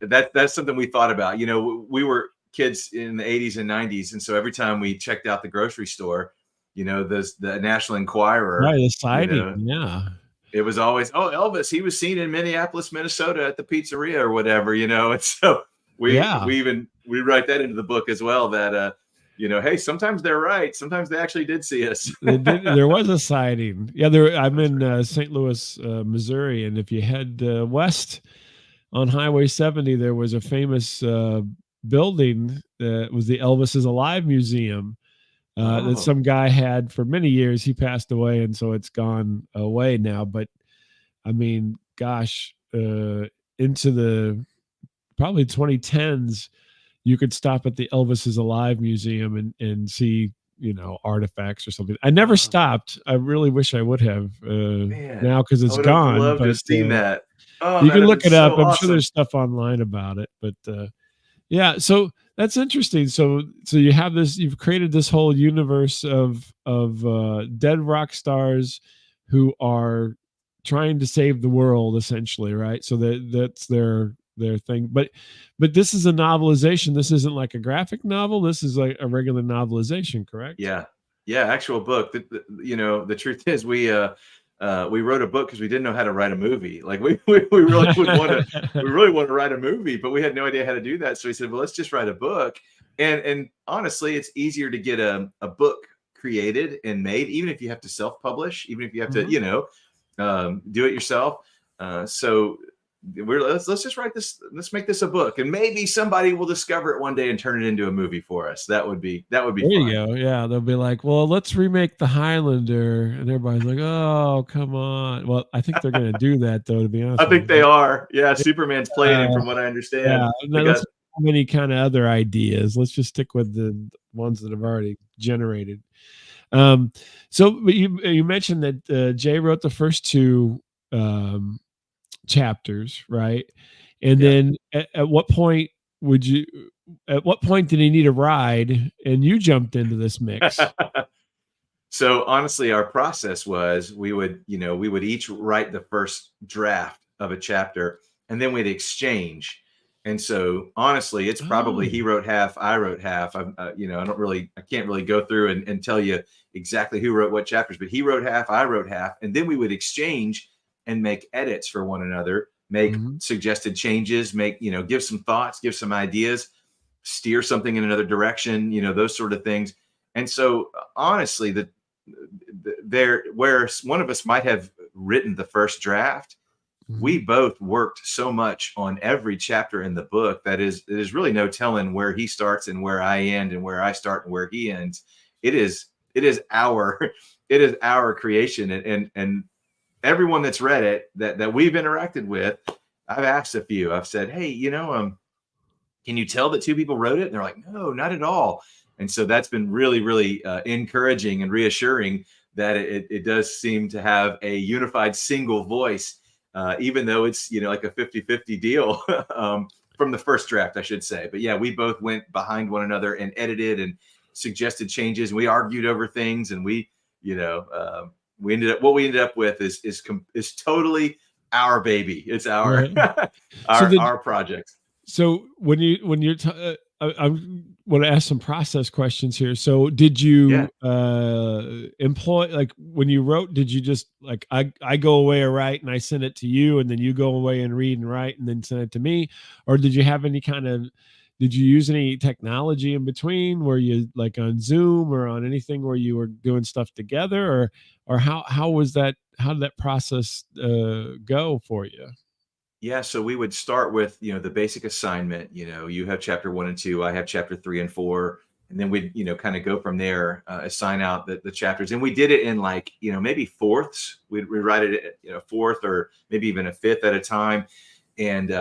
Speaker 1: that's something we thought about. You know, we were kids in the 80s and 90s, and so every time we checked out the grocery store, you know, the National Enquirer,
Speaker 2: right. The
Speaker 1: you
Speaker 2: sighting.
Speaker 1: know,
Speaker 2: Yeah.
Speaker 1: it was always, oh, Elvis, he was seen in Minneapolis, Minnesota at the pizzeria or whatever, you know. And so
Speaker 2: Yeah.
Speaker 1: we write that into the book as well, that you know, hey, sometimes they're right. Sometimes they actually did see us.
Speaker 2: There was a sighting. Yeah. I'm in St. Louis, Missouri. And if you head west on Highway 70, there was a famous building that was the Elvis is Alive Museum. That
Speaker 1: Oh,
Speaker 2: some guy had for many years. He passed away, and so it's gone away now. But I mean, gosh, into the probably 2010s, you could stop at the Elvis is Alive Museum and see, artifacts or something. I never
Speaker 1: oh,
Speaker 2: stopped. I really wish I would have
Speaker 1: man,
Speaker 2: now because
Speaker 1: I
Speaker 2: it's
Speaker 1: would have
Speaker 2: gone.
Speaker 1: loved to
Speaker 2: But
Speaker 1: have seen that. Oh,
Speaker 2: you
Speaker 1: that'd
Speaker 2: can
Speaker 1: have been
Speaker 2: look it up.
Speaker 1: so
Speaker 2: I'm sure
Speaker 1: awesome.
Speaker 2: there's stuff online about it. But yeah, so that's interesting. So you have this, you've created this whole universe of dead rock stars who are trying to save the world, essentially, right? So that's their thing. But this is a novelization. This isn't like a graphic novel. This is like a regular novelization, correct?
Speaker 1: Yeah. Yeah, actual book. You know, the truth is we wrote a book because we didn't know how to write a movie. Like we really would want to we really want to write a movie, but we had no idea how to do that. So we said, well, let's just write a book. And honestly, it's easier to get a book created and made, even if you have to self-publish, even if you have to,
Speaker 2: Mhm.
Speaker 1: you know, do it yourself. So let's just write this. Let's make this a book, and maybe somebody will discover it one day and turn it into a movie for us. That would be
Speaker 2: There you
Speaker 1: fun.
Speaker 2: go. Yeah, they'll be like, "Well, let's remake the Highlander," and everybody's like, "Oh, come on." Well, I think they're going to do that, though. To be honest
Speaker 1: I
Speaker 2: with
Speaker 1: think
Speaker 2: you,
Speaker 1: they are. Yeah, Superman's playing him,
Speaker 2: uh,
Speaker 1: from what I understand.
Speaker 2: yeah.
Speaker 1: They
Speaker 2: No, let's
Speaker 1: got
Speaker 2: not have any kind of other ideas. Let's just stick with the ones that have already generated. Um, but you mentioned that Jay wrote the first two um, chapters, right? And
Speaker 1: yeah.
Speaker 2: then at what point would you? At what point did he need a ride, and you jumped into this mix?
Speaker 1: So honestly, our process was we would each write the first draft of a chapter, and then we'd exchange. And so honestly, it's probably
Speaker 2: Oh.
Speaker 1: he wrote half, I wrote half. I can't really go through and tell you exactly who wrote what chapters, but he wrote half, I wrote half, and then we would exchange and make edits for one another, make
Speaker 2: Mhm.
Speaker 1: suggested changes, give some thoughts, give some ideas, steer something in another direction, those sort of things. And so honestly, there where one of us might have written the first draft, we
Speaker 2: Mhm.
Speaker 1: both worked so much on every chapter in the book that it is really no telling where he starts and where I end and where I start and where he ends. It is our it is our creation, and everyone that's read it that we've interacted with, I've asked a few. I've said, hey, can you tell that two people wrote it? And they're like, no, not at all. And so that's been really, really encouraging and reassuring that it does seem to have a unified single voice, even though it's, like a 50-50 deal from the first draft, I should say. But yeah, we both went behind one another and edited and suggested changes. We argued over things, and what we ended up with is totally our baby. It's our
Speaker 2: Right. So
Speaker 1: our project.
Speaker 2: so when you're I want to ask some process questions here. So did
Speaker 1: Yeah.
Speaker 2: you employ, like when you wrote, did you just like, I go away and write and I send it to you and then you go away and read and write and then send it to me? Or did you have any kind of, did you use any technology in between? Were you like on Zoom or on anything where you were doing stuff together, or how was that, how did that process go for you?
Speaker 1: Yeah, so we would start with, the basic assignment, you have chapter 1 and 2, I have chapter 3 and 4, and then we'd, kind of go from there, assign out the chapters. And we did it in like, maybe fourths. We'd write it, fourth or maybe even a fifth at a time. And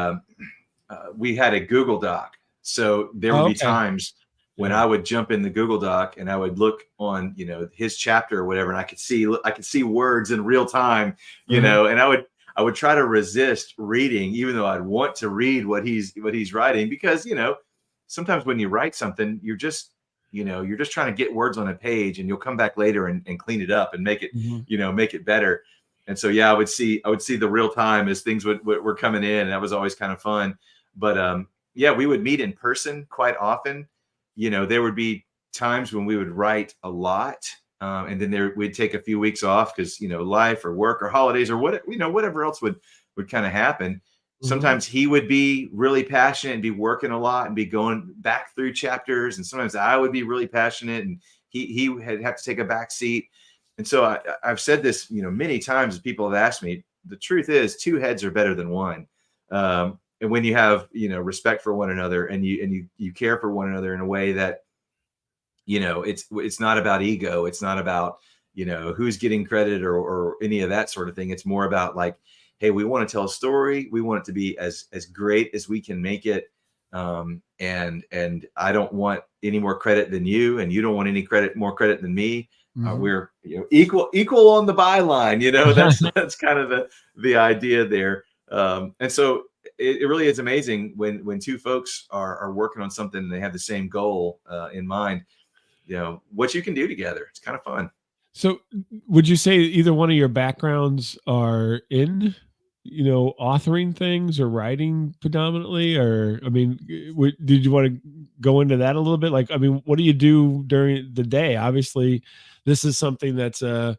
Speaker 1: we had a Google Doc. So there would
Speaker 2: Oh,
Speaker 1: be
Speaker 2: okay.
Speaker 1: times when
Speaker 2: Yeah.
Speaker 1: I would jump in the Google Doc and I would look on, his chapter or whatever, and I could see words in real time,
Speaker 2: Uh-huh.
Speaker 1: and I would try to resist reading, even though I'd want to read what he's writing, because sometimes when you write something, you're just trying to get words on a page, and you'll come back later and clean it up and make it
Speaker 2: Mhm.
Speaker 1: make it better. And so yeah, I would see the real time as things were coming in, and that was always kind of fun. But yeah, we would meet in person quite often. There would be times when we would write a lot, and then we'd take a few weeks off because life or work or holidays or whatever else would kind of happen.
Speaker 2: Mhm.
Speaker 1: Sometimes he would be really passionate and be working a lot and be going back through chapters, and sometimes I would be really passionate and he had have to take a back seat. And so I've said this many times. People have asked me. The truth is, two heads are better than one. And when you have respect for one another, and you care for one another in a way that it's not about ego, it's not about who's getting credit or any of that sort of thing. It's more about like, hey, we want to tell a story, we want it to be as great as we can make it. And I don't want any more credit than you, and you don't want any more credit than me.
Speaker 2: Mhm.
Speaker 1: We're equal on the byline. That's kind of the idea there. And so it really is amazing when two folks are working on something and they have the same goal in mind, what you can do together. It's kind of fun.
Speaker 2: So, would you say either one of your backgrounds are in, authoring things or writing predominantly? Or, I mean, did you want to go into that a little bit? Like, I mean, what do you do during the day? Obviously, this is something that's a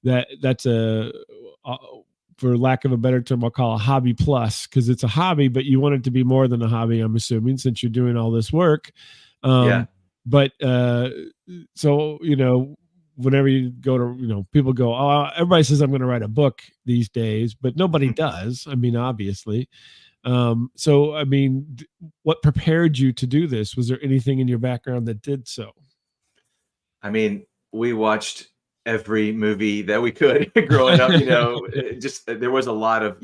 Speaker 2: uh, for lack of a better term, I'll call a hobby plus, because it's a hobby, but you want it to be more than a hobby. I'm assuming, since you're doing all this work.
Speaker 1: Yeah.
Speaker 2: But so whenever you go to, people go, oh, everybody says I'm going to write a book these days, but nobody does. I mean, obviously. So I mean, what prepared you to do this? Was there anything in your background that did so?
Speaker 1: I mean, we watched every movie that we could growing up. Just there was a lot of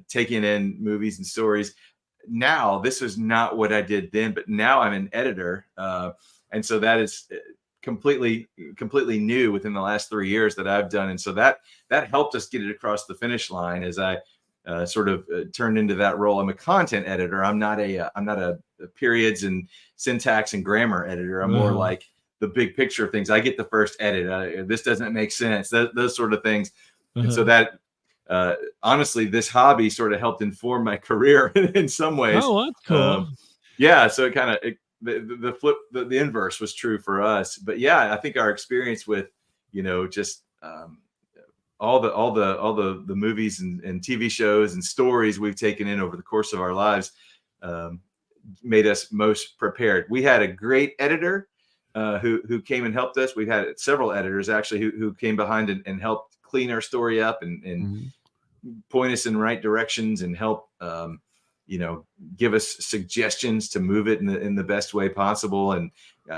Speaker 1: taking in movies and stories. Now, this was not what I did then, but now I'm an editor, and so that is completely new within the last 3 years that I've done, and so that helped us get it across the finish line as I sort of turned into that role. I'm a content editor. I'm not a periods and syntax and grammar editor. I'm more
Speaker 2: Uh-huh.
Speaker 1: like the big picture of things. I get the first edit. This doesn't make sense. Those sort of things. And so
Speaker 2: Uh-huh.
Speaker 1: that honestly, this hobby sort of helped inform my career in some ways.
Speaker 2: Oh, that's cool.
Speaker 1: Um, yeah, so it kind of the flip, the inverse was true for us. But yeah, I think our experience with just all the movies and TV shows and stories we've taken in over the course of our lives um, made us most prepared. We had a great editor who came and helped us. We've had several editors actually who came behind and helped clean our story up and
Speaker 2: Mhm.
Speaker 1: point us in the right directions and help you know give us suggestions to move it in the best way possible, and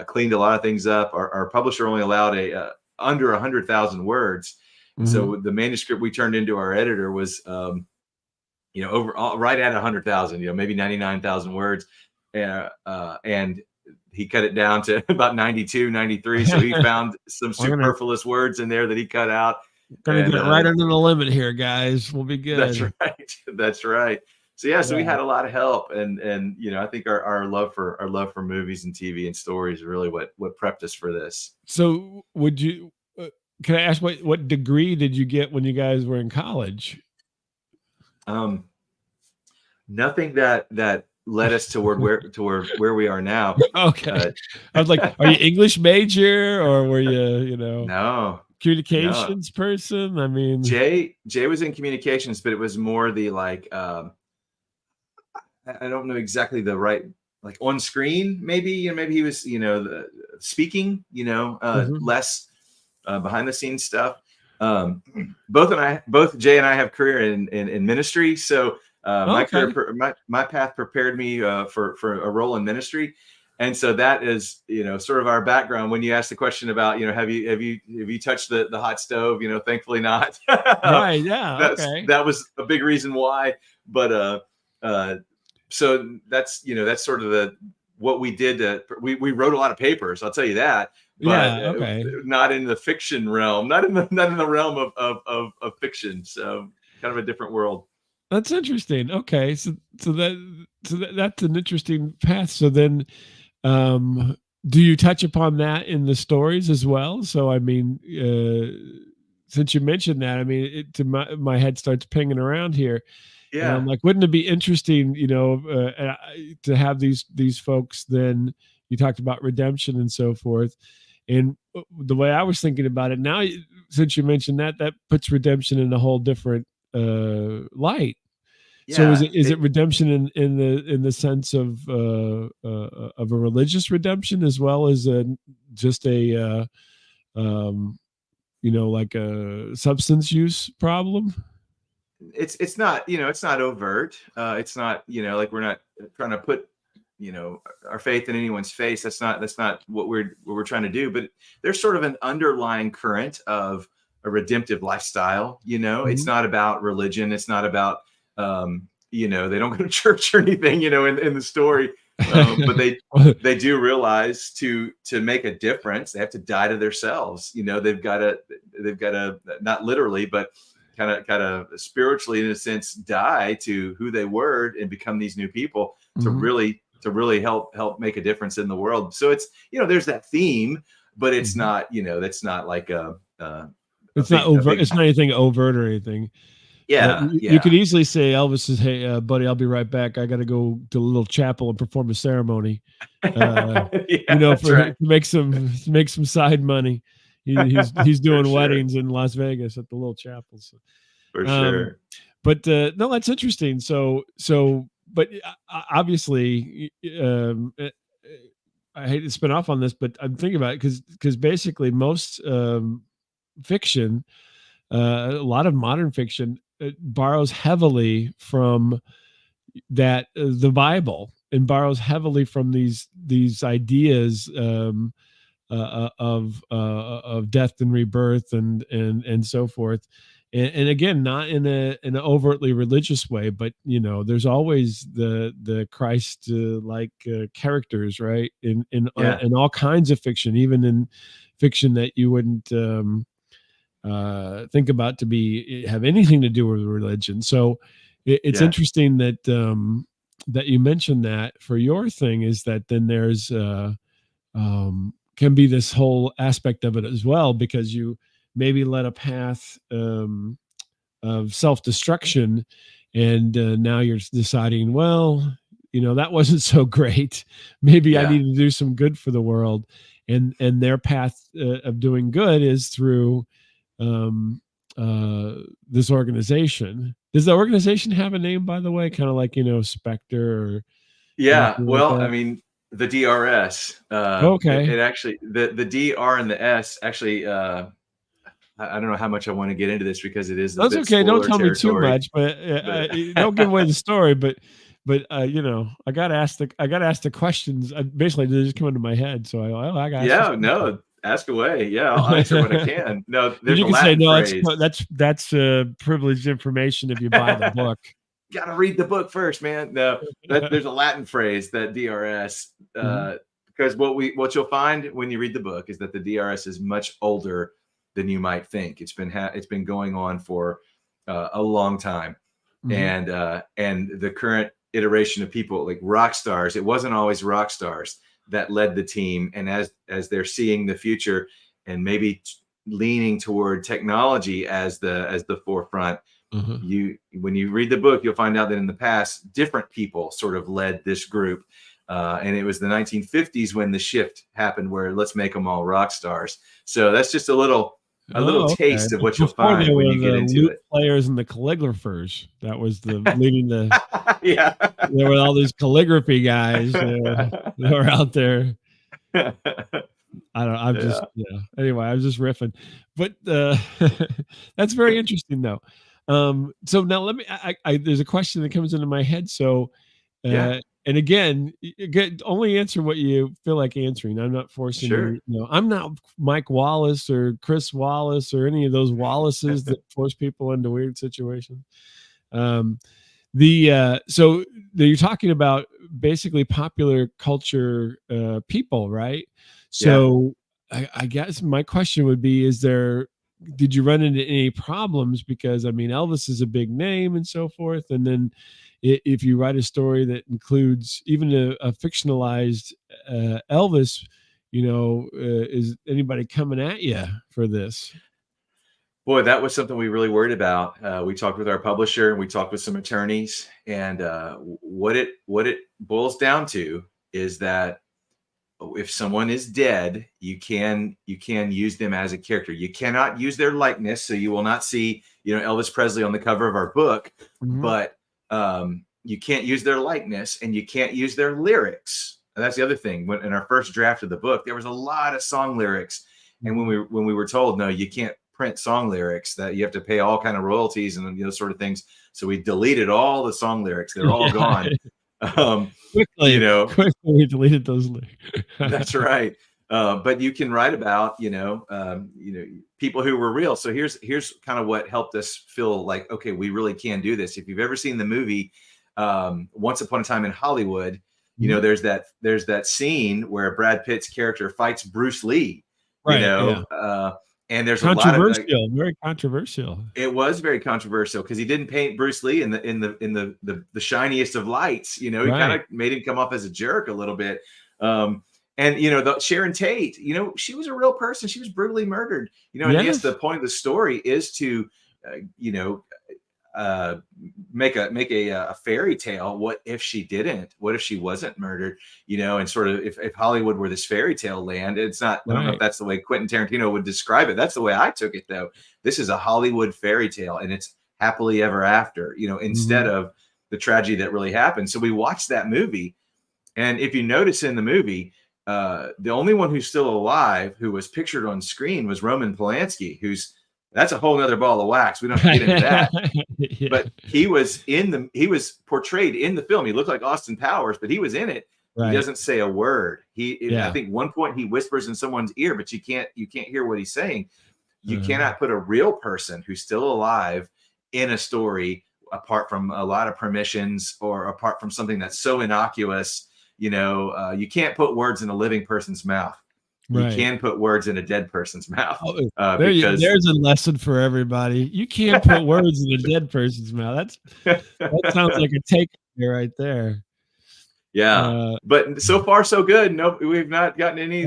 Speaker 1: cleaned a lot of things up. Our publisher only allowed a under 100,000 words, and
Speaker 2: Mhm.
Speaker 1: so the manuscript we turned into our editor was over right at 100,000, maybe 99,000 words, and he cut it down to about 92, 93. So he found some
Speaker 2: We're gonna
Speaker 1: superfluous words in there that he cut out.
Speaker 2: gonna
Speaker 1: And
Speaker 2: get right under the limit here, guys. We'll be
Speaker 1: that's
Speaker 2: good.
Speaker 1: right. That's right. So yeah, so we
Speaker 2: Yeah.
Speaker 1: had a lot of help, and I think our love for movies and TV and stories is really what prepped us for this.
Speaker 2: So, would you? Can I ask what degree did you get when you guys were in college?
Speaker 1: Um, Nothing that led us toward where we are now.
Speaker 2: Okay. I was like, are you English major, or were you,
Speaker 1: No,
Speaker 2: communications person? I mean,
Speaker 1: Jay was in communications, but it was more the like, I don't know exactly the right, like on screen, maybe, maybe he was, the speaking, less behind the scenes stuff. Both Jay and I have career in ministry. So my
Speaker 2: okay.
Speaker 1: career, my path prepared me for a role in ministry. And so that is, sort of our background. When you ask the question about, have you touched the hot stove? Thankfully not.
Speaker 2: Right. Yeah. Okay.
Speaker 1: That was a big reason why. But so that's sort of what we did. We wrote a lot of papers, I'll tell you that, but
Speaker 2: Yeah. Okay.
Speaker 1: not in the fiction realm, not in the realm of fiction. So kind of a different world.
Speaker 2: That's interesting. Okay. So that's an interesting path. So then, do you touch upon that in the stories as well? So, I mean, since you mentioned that, I mean, my head starts pinging around here. And I'm
Speaker 1: Yeah.
Speaker 2: like, wouldn't it be interesting, to have these folks? Then you talked about redemption and so forth, and the way I was thinking about it now, since you mentioned that puts redemption in a whole different light. So is
Speaker 1: Yeah.
Speaker 2: it redemption in the sense of a religious redemption, as well as just a like a substance use problem?
Speaker 1: It's not, it's not overt. It's not, like we're not trying to put, our faith in anyone's face. That's not what we're trying to do. But there's sort of an underlying current of a redemptive lifestyle. It's
Speaker 2: Mhm.
Speaker 1: not about religion. It's not about, they don't go to church or anything, in the story. But they do realize to make a difference, they have to die to themselves. They've got to not literally, but kind of spiritually, in a sense, die to who they were and become these new people to
Speaker 2: Mhm.
Speaker 1: really help make a difference in the world. So it's, there's that theme, but it's
Speaker 2: Mhm.
Speaker 1: not, that's not like a
Speaker 2: It's not
Speaker 1: a
Speaker 2: overt.
Speaker 1: big
Speaker 2: It's not anything overt or anything. But
Speaker 1: yeah,
Speaker 2: you could easily say Elvis says, "Hey, buddy, I'll be right back. I got to go to a little chapel and perform a ceremony." Uh,
Speaker 1: yeah, that's
Speaker 2: to
Speaker 1: right,
Speaker 2: make some side money. He's
Speaker 1: for
Speaker 2: doing
Speaker 1: sure,
Speaker 2: weddings in Las Vegas at the little chapels.
Speaker 1: for
Speaker 2: Um,
Speaker 1: sure.
Speaker 2: but no, that's interesting. But obviously, I hate to spin off on this, but I'm thinking about it because basically most fiction, a lot of modern fiction, borrows heavily from the Bible, and borrows heavily from these ideas, of death and rebirth and so forth. And again, not in an overtly religious way, but there's always the Christ like characters, right?
Speaker 1: Yeah,
Speaker 2: In all kinds of fiction, even in fiction that you wouldn't think about to be have anything to do with religion. So it's
Speaker 1: yeah,
Speaker 2: interesting that you mentioned that for your thing, is that then there's can be this whole aspect of it as well, because you maybe led a path of self-destruction, and now you're deciding, well, that wasn't so great. Maybe I
Speaker 1: yeah,
Speaker 2: need to do some good for the world, and their path of doing good is through um, this organization. Does the organization have a name, by the way? Kind of like Spectre or
Speaker 1: yeah.
Speaker 2: anything like
Speaker 1: Well, I
Speaker 2: that?
Speaker 1: mean, the DRS,
Speaker 2: Okay.
Speaker 1: it actually, the DR and the S actually, I don't know how much I want to get into this because it is a
Speaker 2: That's
Speaker 1: bit
Speaker 2: okay. Don't
Speaker 1: spoiler
Speaker 2: tell me too
Speaker 1: territory,
Speaker 2: much, but
Speaker 1: but
Speaker 2: don't give away the story. But I gotta ask the questions. Basically, they just come into my head, so I gotta ask you
Speaker 1: yeah,
Speaker 2: something.
Speaker 1: no, ask away. Yeah, I'll answer what I can. No,
Speaker 2: And
Speaker 1: there's
Speaker 2: you
Speaker 1: a
Speaker 2: can say
Speaker 1: Latin
Speaker 2: no.
Speaker 1: phrase.
Speaker 2: That's privileged information if you buy the book.
Speaker 1: Gotta read the book first, man. No, there's a Latin phrase, that DRS,
Speaker 2: Mhm.
Speaker 1: because what you'll find when you read the book is that the DRS is much older than you might think. It's been going on for a long time,
Speaker 2: Mhm.
Speaker 1: and the current iteration of people like rock stars. It wasn't always rock stars that led the team, and as they're seeing the future and maybe leaning toward technology as the forefront,
Speaker 2: Uh-huh.
Speaker 1: When you read the book, you'll find out that in the past, different people sort of led this group. And it was the 1950s when the shift happened where let's make them all rock stars. So that's just a little
Speaker 2: Oh, okay.
Speaker 1: taste of what you'll
Speaker 2: Before
Speaker 1: find
Speaker 2: there
Speaker 1: when
Speaker 2: were
Speaker 1: you get
Speaker 2: the
Speaker 1: into
Speaker 2: lute
Speaker 1: it.
Speaker 2: players and the calligraphers. That was the leading the.
Speaker 1: Yeah.
Speaker 2: There were all these calligraphy guys that were out there. I don't. I'm just.
Speaker 1: Yeah.
Speaker 2: Yeah. Anyway, I was just riffing, but that's very interesting though. So now let me. There's a question that comes into my head. So,
Speaker 1: Yeah.
Speaker 2: and again, only answer what you feel like answering. I'm not forcing
Speaker 1: Sure.
Speaker 2: you. You know, I'm not Mike Wallace or Chris Wallace or any of those Wallaces that force people into weird situations. So you're talking about basically popular culture people, right?
Speaker 1: Yeah.
Speaker 2: So I guess my question would be, did you run into any problems? Because I mean, Elvis is a big name and so forth. And then if you write a story that includes even a fictionalized Elvis, is anybody coming at you for this?
Speaker 1: Boy, that was something we really worried about. We talked with our publisher and we talked with some attorneys, and what it boils down to is that if someone is dead, you can use them as a character. You cannot use their likeness, so you will not see Elvis Presley on the cover of our book,
Speaker 2: Mhm.
Speaker 1: but you can't use their likeness and you can't use their lyrics. And that's the other thing. In our first draft of the book, there was a lot of song lyrics, and when we were told no, you can't print song lyrics, that you have to pay all kind of royalties and those sort of things. So we deleted all the song lyrics. They're all gone.
Speaker 2: Quickly we deleted those.
Speaker 1: That's right. But you can write about, people who were real. So here's kind of what helped us feel like, okay, we really can do this. If you've ever seen the movie Once Upon a Time in Hollywood, there's that scene where Brad Pitt's character fights Bruce Lee,
Speaker 2: right, yeah.
Speaker 1: And there's
Speaker 2: controversial, a lot of very controversial.
Speaker 1: It was very controversial because he didn't paint Bruce Lee in the shiniest of lights. He kind of made him come off as a jerk a little bit. And Sharon Tate, she was a real person. She was brutally murdered. And yes, the point of the story is to, make a fairy tale. What if she didn't? What if she wasn't murdered? And sort of if Hollywood were this fairy tale land, it's not. I don't know if that's the way Quentin Tarantino would describe it. That's the way I took it, though. This is a Hollywood fairy tale, and it's happily ever after. Instead of the tragedy that really happened. So we watched that movie, and if you notice in the movie, the only one who's still alive who was pictured on screen was Roman Polanski, that's a whole nother ball of wax. We don't have to get into that. Yeah. But he was portrayed in the film. He looked like Austin Powers, but he was in it. Right. He doesn't say a word. I think one point he whispers in someone's ear, but you can't hear what he's saying. You cannot put a real person who's still alive in a story apart from a lot of permissions or apart from something that's so innocuous. You can't put words in a living person's mouth. You can put words in a dead person's mouth.
Speaker 2: Because there's a lesson for everybody. You can't put words in a dead person's mouth. That sounds like a takeaway right there.
Speaker 1: Yeah, but so far so good. No, we've not gotten any.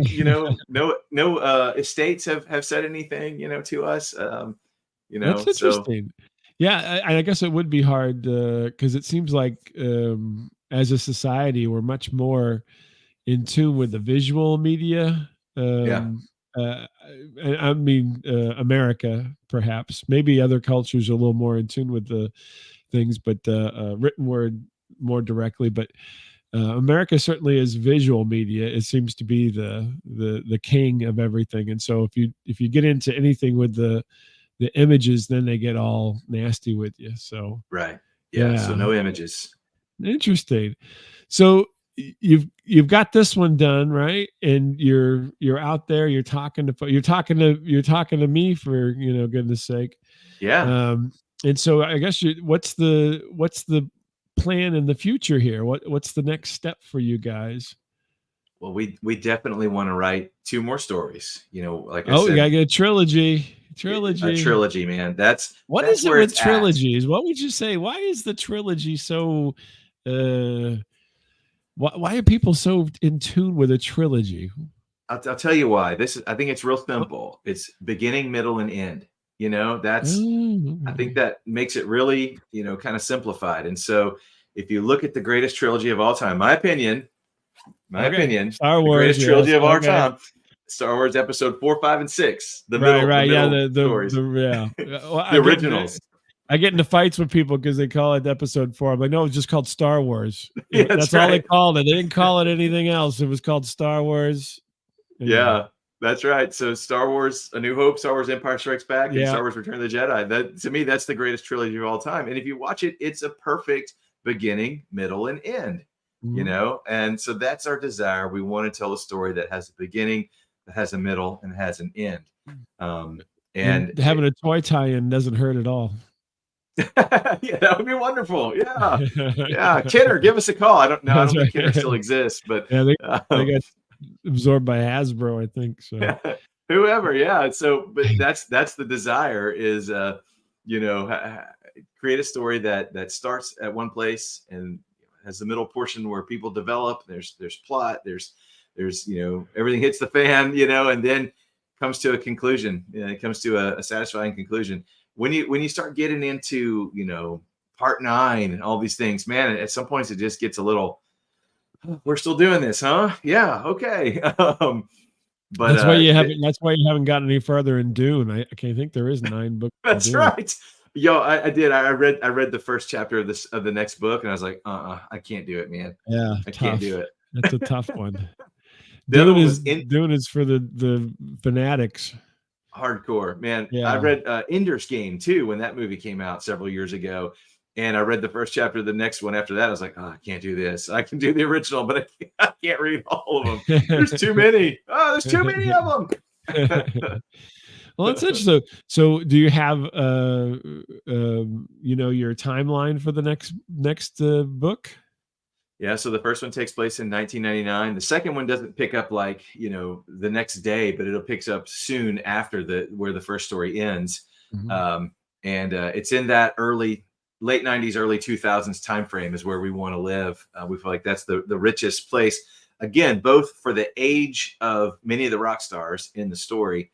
Speaker 1: No estates have said anything. To us.
Speaker 2: That's interesting. So. Yeah, I guess it would be hard because it seems like as a society we're much more in tune with the visual media. I mean, America, perhaps. Maybe other cultures are a little more in tune with the things, but written word more directly. But America certainly is visual media. It seems to be the king of everything. And so if you get into anything with the images, then they get all nasty with you. So
Speaker 1: yeah. So no images.
Speaker 2: Interesting. So you've got this one done, right? And you're out there, you're talking to me, for goodness sake.
Speaker 1: Yeah.
Speaker 2: And so I guess what's the plan in the future here? What's the next step for you guys?
Speaker 1: Well, we definitely want to write 2 more stories. Like I said,
Speaker 2: you gotta get a trilogy.
Speaker 1: A trilogy, man. That's
Speaker 2: it with trilogies? What would you say? Why is the trilogy so why are people so in tune with a trilogy?
Speaker 1: I'll tell you why. I think it's real simple. It's beginning, middle, and end. That's, I think that makes it really, kind of simplified. And so if you look at the greatest trilogy of all time, my opinion,
Speaker 2: Star
Speaker 1: the
Speaker 2: Wars,
Speaker 1: greatest trilogy
Speaker 2: yes.
Speaker 1: of our
Speaker 2: Okay.
Speaker 1: time, Star Wars episode 4, 5, and 6, the
Speaker 2: Right,
Speaker 1: middle stories,
Speaker 2: Well,
Speaker 1: the originals.
Speaker 2: I get into fights with people because they call it episode 4. I'm like, no, it's just called Star Wars.
Speaker 1: Yeah,
Speaker 2: That's all they called it. They didn't call it anything else. It was called Star Wars. Anyway.
Speaker 1: Yeah, that's right. So Star Wars A New Hope, Star Wars Empire Strikes Back, and Star Wars Return of the Jedi. That, to me, that's the greatest trilogy of all time. And if you watch it, it's a perfect beginning, middle, and end. And so that's our desire. We want to tell a story that has a beginning, that has a middle, and has an end. And
Speaker 2: having a toy tie-in doesn't hurt at all.
Speaker 1: Yeah, that would be wonderful. Yeah. Kenner, give us a call. I don't think Kenner still exists, but
Speaker 2: they got absorbed by Hasbro, I think. So
Speaker 1: whoever, yeah. So, but that's the desire is, create a story that starts at one place and has the middle portion where people develop. There's plot. There's everything hits the fan, and then comes to a conclusion. It comes to a satisfying conclusion. When you start getting into part 9 and all these things, man, at some points it just gets a little, we're still doing this, huh? Yeah, okay. But
Speaker 2: that's why you haven't gotten any further in Dune. I can't think there is 9 books.
Speaker 1: That's right. Yo, I did. I read the first chapter of the next book, and I was like, I can't do it, man.
Speaker 2: Yeah,
Speaker 1: I can't do it.
Speaker 2: That's a tough one. Dune is for the fanatics.
Speaker 1: Hardcore, man.
Speaker 2: Yeah.
Speaker 1: I read Ender's Game too when that movie came out several years ago, and I read the first chapter of the next one after that. I was like, I can't do this. I can do the original, but I can't read all of them. There's too many. There's too many of them.
Speaker 2: Well, that's interesting. So do you have your timeline for the next book?
Speaker 1: Yeah, so the first one takes place in 1999. The second one doesn't pick up like, the next day, but it'll pick up soon after where the first story ends.
Speaker 2: Mm-hmm.
Speaker 1: And it's in that late 90s, early 2000s timeframe is where we want to live. We feel like that's the richest place. Again, both for the age of many of the rock stars in the story,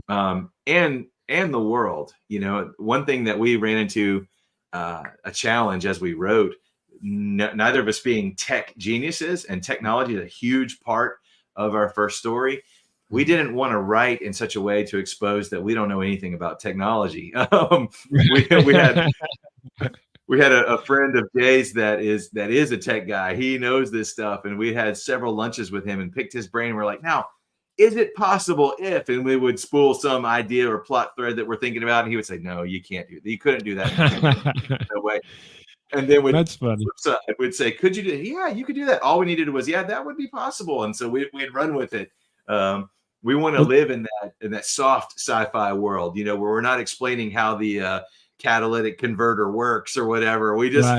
Speaker 1: and the world. One thing that we ran into a challenge as we wrote, neither of us being tech geniuses, and technology is a huge part of our first story. We didn't want to write in such a way to expose that we don't know anything about technology. We had a friend of Jay's that is a tech guy. He knows this stuff, and we had several lunches with him and picked his brain. We're like, now, is it possible if? And we would spool some idea or plot thread that we're thinking about, and he would say, no, you can't do that. You couldn't do that. No way. And then
Speaker 2: that's funny.
Speaker 1: We'd say, could you do it? Yeah, you could do that. All we needed was, that would be possible. And so we'd run with it. We want to live in that soft sci-fi world, where we're not explaining how the catalytic converter works or whatever. We just,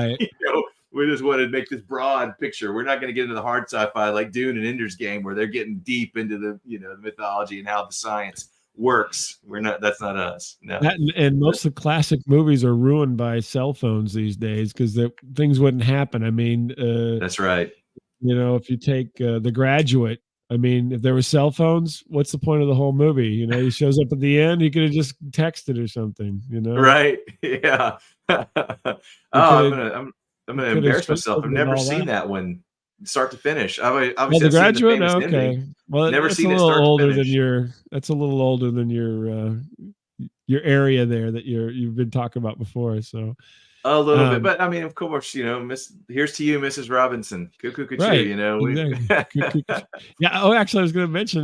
Speaker 1: we just want to make this broad picture. We're not going to get into the hard sci-fi like Dune and Ender's Game, where they're getting deep into the, the mythology and how the science works. That's not us. No.
Speaker 2: And most of classic movies are ruined by cell phones these days because things wouldn't happen. I mean,
Speaker 1: that's right.
Speaker 2: If you take The Graduate, I mean, if there were cell phones, what's the point of the whole movie? He shows up at the end. He could have just texted or something.
Speaker 1: Right? Yeah. I'm gonna embarrass myself. I've never seen that one start to finish. Obviously,
Speaker 2: The Graduate. Okay. Well,
Speaker 1: never seen it
Speaker 2: start
Speaker 1: to finish.
Speaker 2: That's a little older than your area there that you've been talking about before. So.
Speaker 1: A little bit, but I mean, of course, here's to you, Mrs. Robinson. Cuckoo,
Speaker 2: right.
Speaker 1: Exactly.
Speaker 2: Yeah. Oh, actually, I was going to mention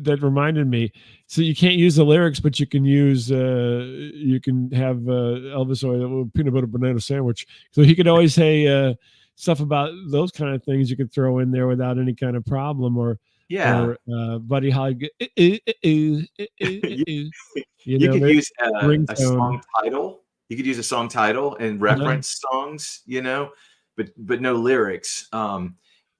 Speaker 2: that reminded me. So you can't use the lyrics, but you can use you can have Elvis or peanut butter banana sandwich. So he could always say stuff about those kind of things. You could throw in there without any kind of problem, or Buddy Holly.
Speaker 1: You could use a song title. You could use a song title and reference songs, but no lyrics. And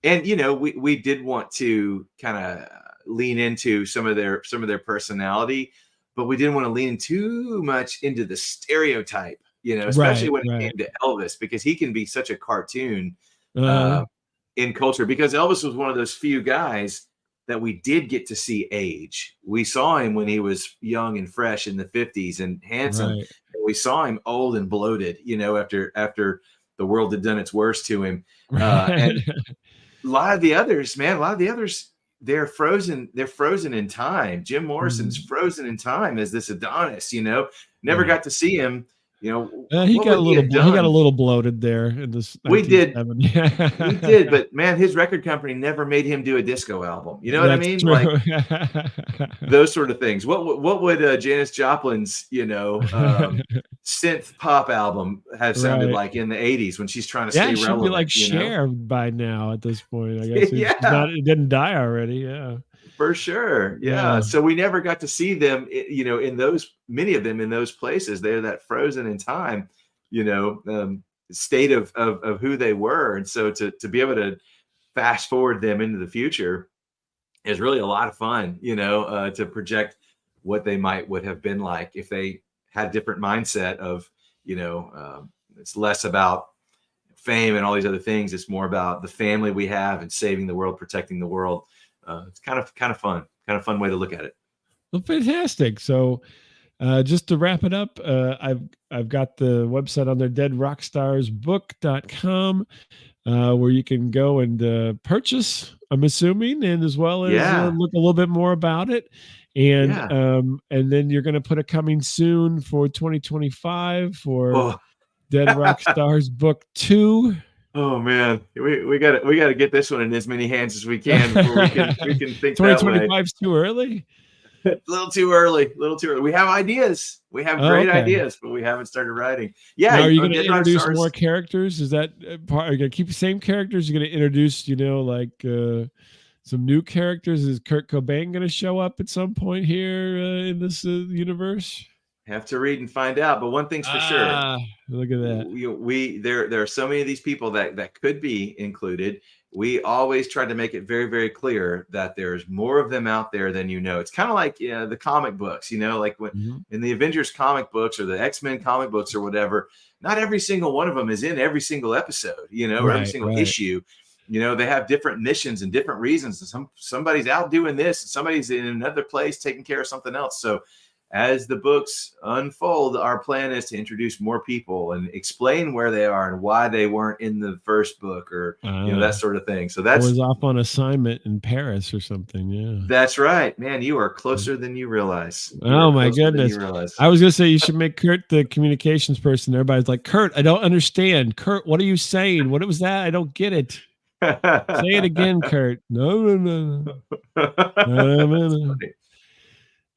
Speaker 1: we did want to kind of lean into some of their personality, but we didn't want to lean too much into the stereotype, especially when it came to Elvis, because he can be such a cartoon in culture. Because Elvis was one of those few guys that we did get to see age. We saw him when he was young and fresh in the 50s and handsome.
Speaker 2: Right.
Speaker 1: And we saw him old and bloated, after the world had done its worst to him. And a lot of the others, man, they're frozen in time. Jim Morrison's frozen in time as this Adonis, never got to see him.
Speaker 2: He
Speaker 1: What
Speaker 2: got
Speaker 1: would
Speaker 2: he got a little bloated there in this.
Speaker 1: We did,
Speaker 2: 1970.
Speaker 1: we did, but man, his record company never made him do a disco album. You know what I mean?
Speaker 2: True.
Speaker 1: Like those sort of things. What would Janis Joplin's synth pop album have sounded like in the 80s when she's trying to stay relevant?
Speaker 2: She'd be like Cher by now at this point. I guess it didn't die already. Yeah.
Speaker 1: For sure. Yeah. So we never got to see them, many of them in those places. They're that frozen in time, state of who they were. And so to be able to fast forward them into the future is really a lot of fun, to project what they would have been like if they had a different mindset of, it's less about fame and all these other things. It's more about the family we have and saving the world, protecting the world. It's kind of fun way to look at it.
Speaker 2: Well, fantastic. So just to wrap it up, I've got the website on there, deadrockstarsbook.com, where you can go and purchase, I'm assuming, and as well as look a little bit more about it. And then you're going to put a coming soon for 2025 for Dead Rock Stars Book 2.
Speaker 1: Oh man, we got to get this one in as many hands as we can before we can think
Speaker 2: 2025 is too early.
Speaker 1: A little too early. We have ideas. We have great ideas, but we haven't started writing. Yeah.
Speaker 2: Now, are you going to introduce more characters? Is that part? Are you going to keep the same characters? You're going to introduce, some new characters? Is Kurt Cobain going to show up at some point here in this universe?
Speaker 1: Have to read and find out, but one thing's for sure.
Speaker 2: Look at that.
Speaker 1: There are so many of these people that could be included. We always try to make it very, very clear that there's more of them out there than you know. It's kind of like the comic books, like when in the Avengers comic books or the X-Men comic books or whatever. Not every single one of them is in every single episode, or every single issue. They have different missions and different reasons. And somebody's out doing this, and somebody's in another place taking care of something else. So as the books unfold, our plan is to introduce more people and explain where they are and why they weren't in the first book or that sort of thing. So that's
Speaker 2: was off on assignment in Paris or something. Yeah,
Speaker 1: that's right, man. You are closer than you realize.
Speaker 2: Oh my goodness! I was gonna say you should make Kurt the communications person. Everybody's like, Kurt, I don't understand. Kurt, what are you saying? What was that? I don't get it. Say it again, Kurt. No.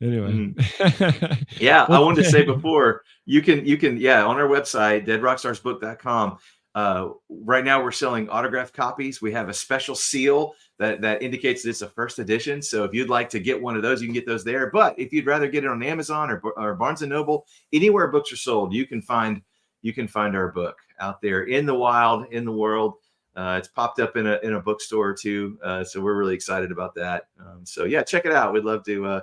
Speaker 2: Anyway,
Speaker 1: I wanted to say before you can on our website deadrockstarsbook.com. Right now we're selling autographed copies. We have a special seal that indicates it's a first edition. So if you'd like to get one of those, you can get those there. But if you'd rather get it on Amazon or Barnes and Noble, anywhere books are sold, you can find our book out there in the wild, in the world. It's popped up in a bookstore too. So we're really excited about that. So check it out. We'd love to.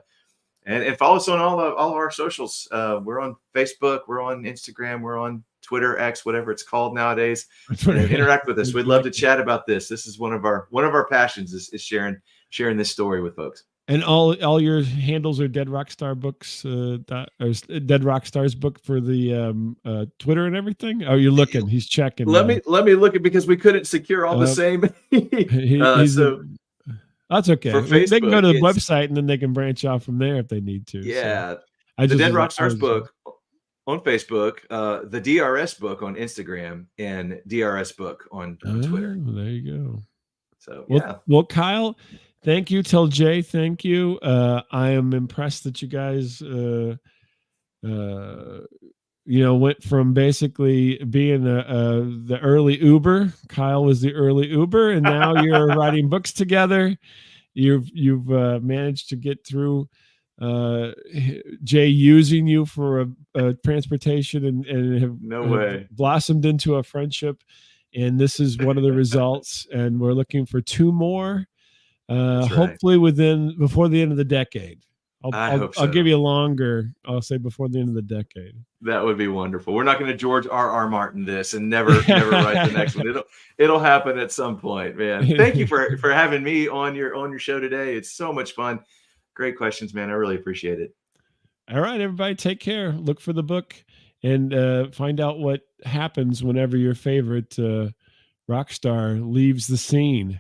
Speaker 1: And follow us on all of our socials. We're on Facebook, we're on Instagram, we're on Twitter, X, whatever it's called nowadays. Interact with us. We'd love to chat about this. This is one of our passions is sharing this story with folks.
Speaker 2: And all your handles are Dead Rockstar Books, or Dead Rockstars Book for the Twitter and everything. Oh, you're looking. He's checking.
Speaker 1: Let me look at because we couldn't secure all the same.
Speaker 2: That's okay.
Speaker 1: Facebook,
Speaker 2: they can go to the website and then they can branch off from there if they need to.
Speaker 1: Yeah. So the Dead Rockstars Book on Facebook, the DRS Book on Instagram, and DRS Book on Twitter.
Speaker 2: There you go.
Speaker 1: So
Speaker 2: well, Kyle, thank you. Tell Jay thank you. I am impressed that you guys went from basically being the early Uber. Kyle was the early Uber, and now you're writing books together. You've managed to get through Jay using you for a transportation and have blossomed into a friendship. And this is one of the results. And we're looking for 2 more, hopefully before the end of the decade.
Speaker 1: I hope
Speaker 2: I'll give
Speaker 1: so.
Speaker 2: you longer. I'll say before the end of the decade.
Speaker 1: That would be wonderful. We're not going to George R.R. Martin this and never write the next one. It'll happen at some point, man. Thank you for having me on your show today. It's so much fun. Great questions, man. I really appreciate it.
Speaker 2: All right, everybody, take care. Look for the book and find out what happens whenever your favorite rock star leaves the scene.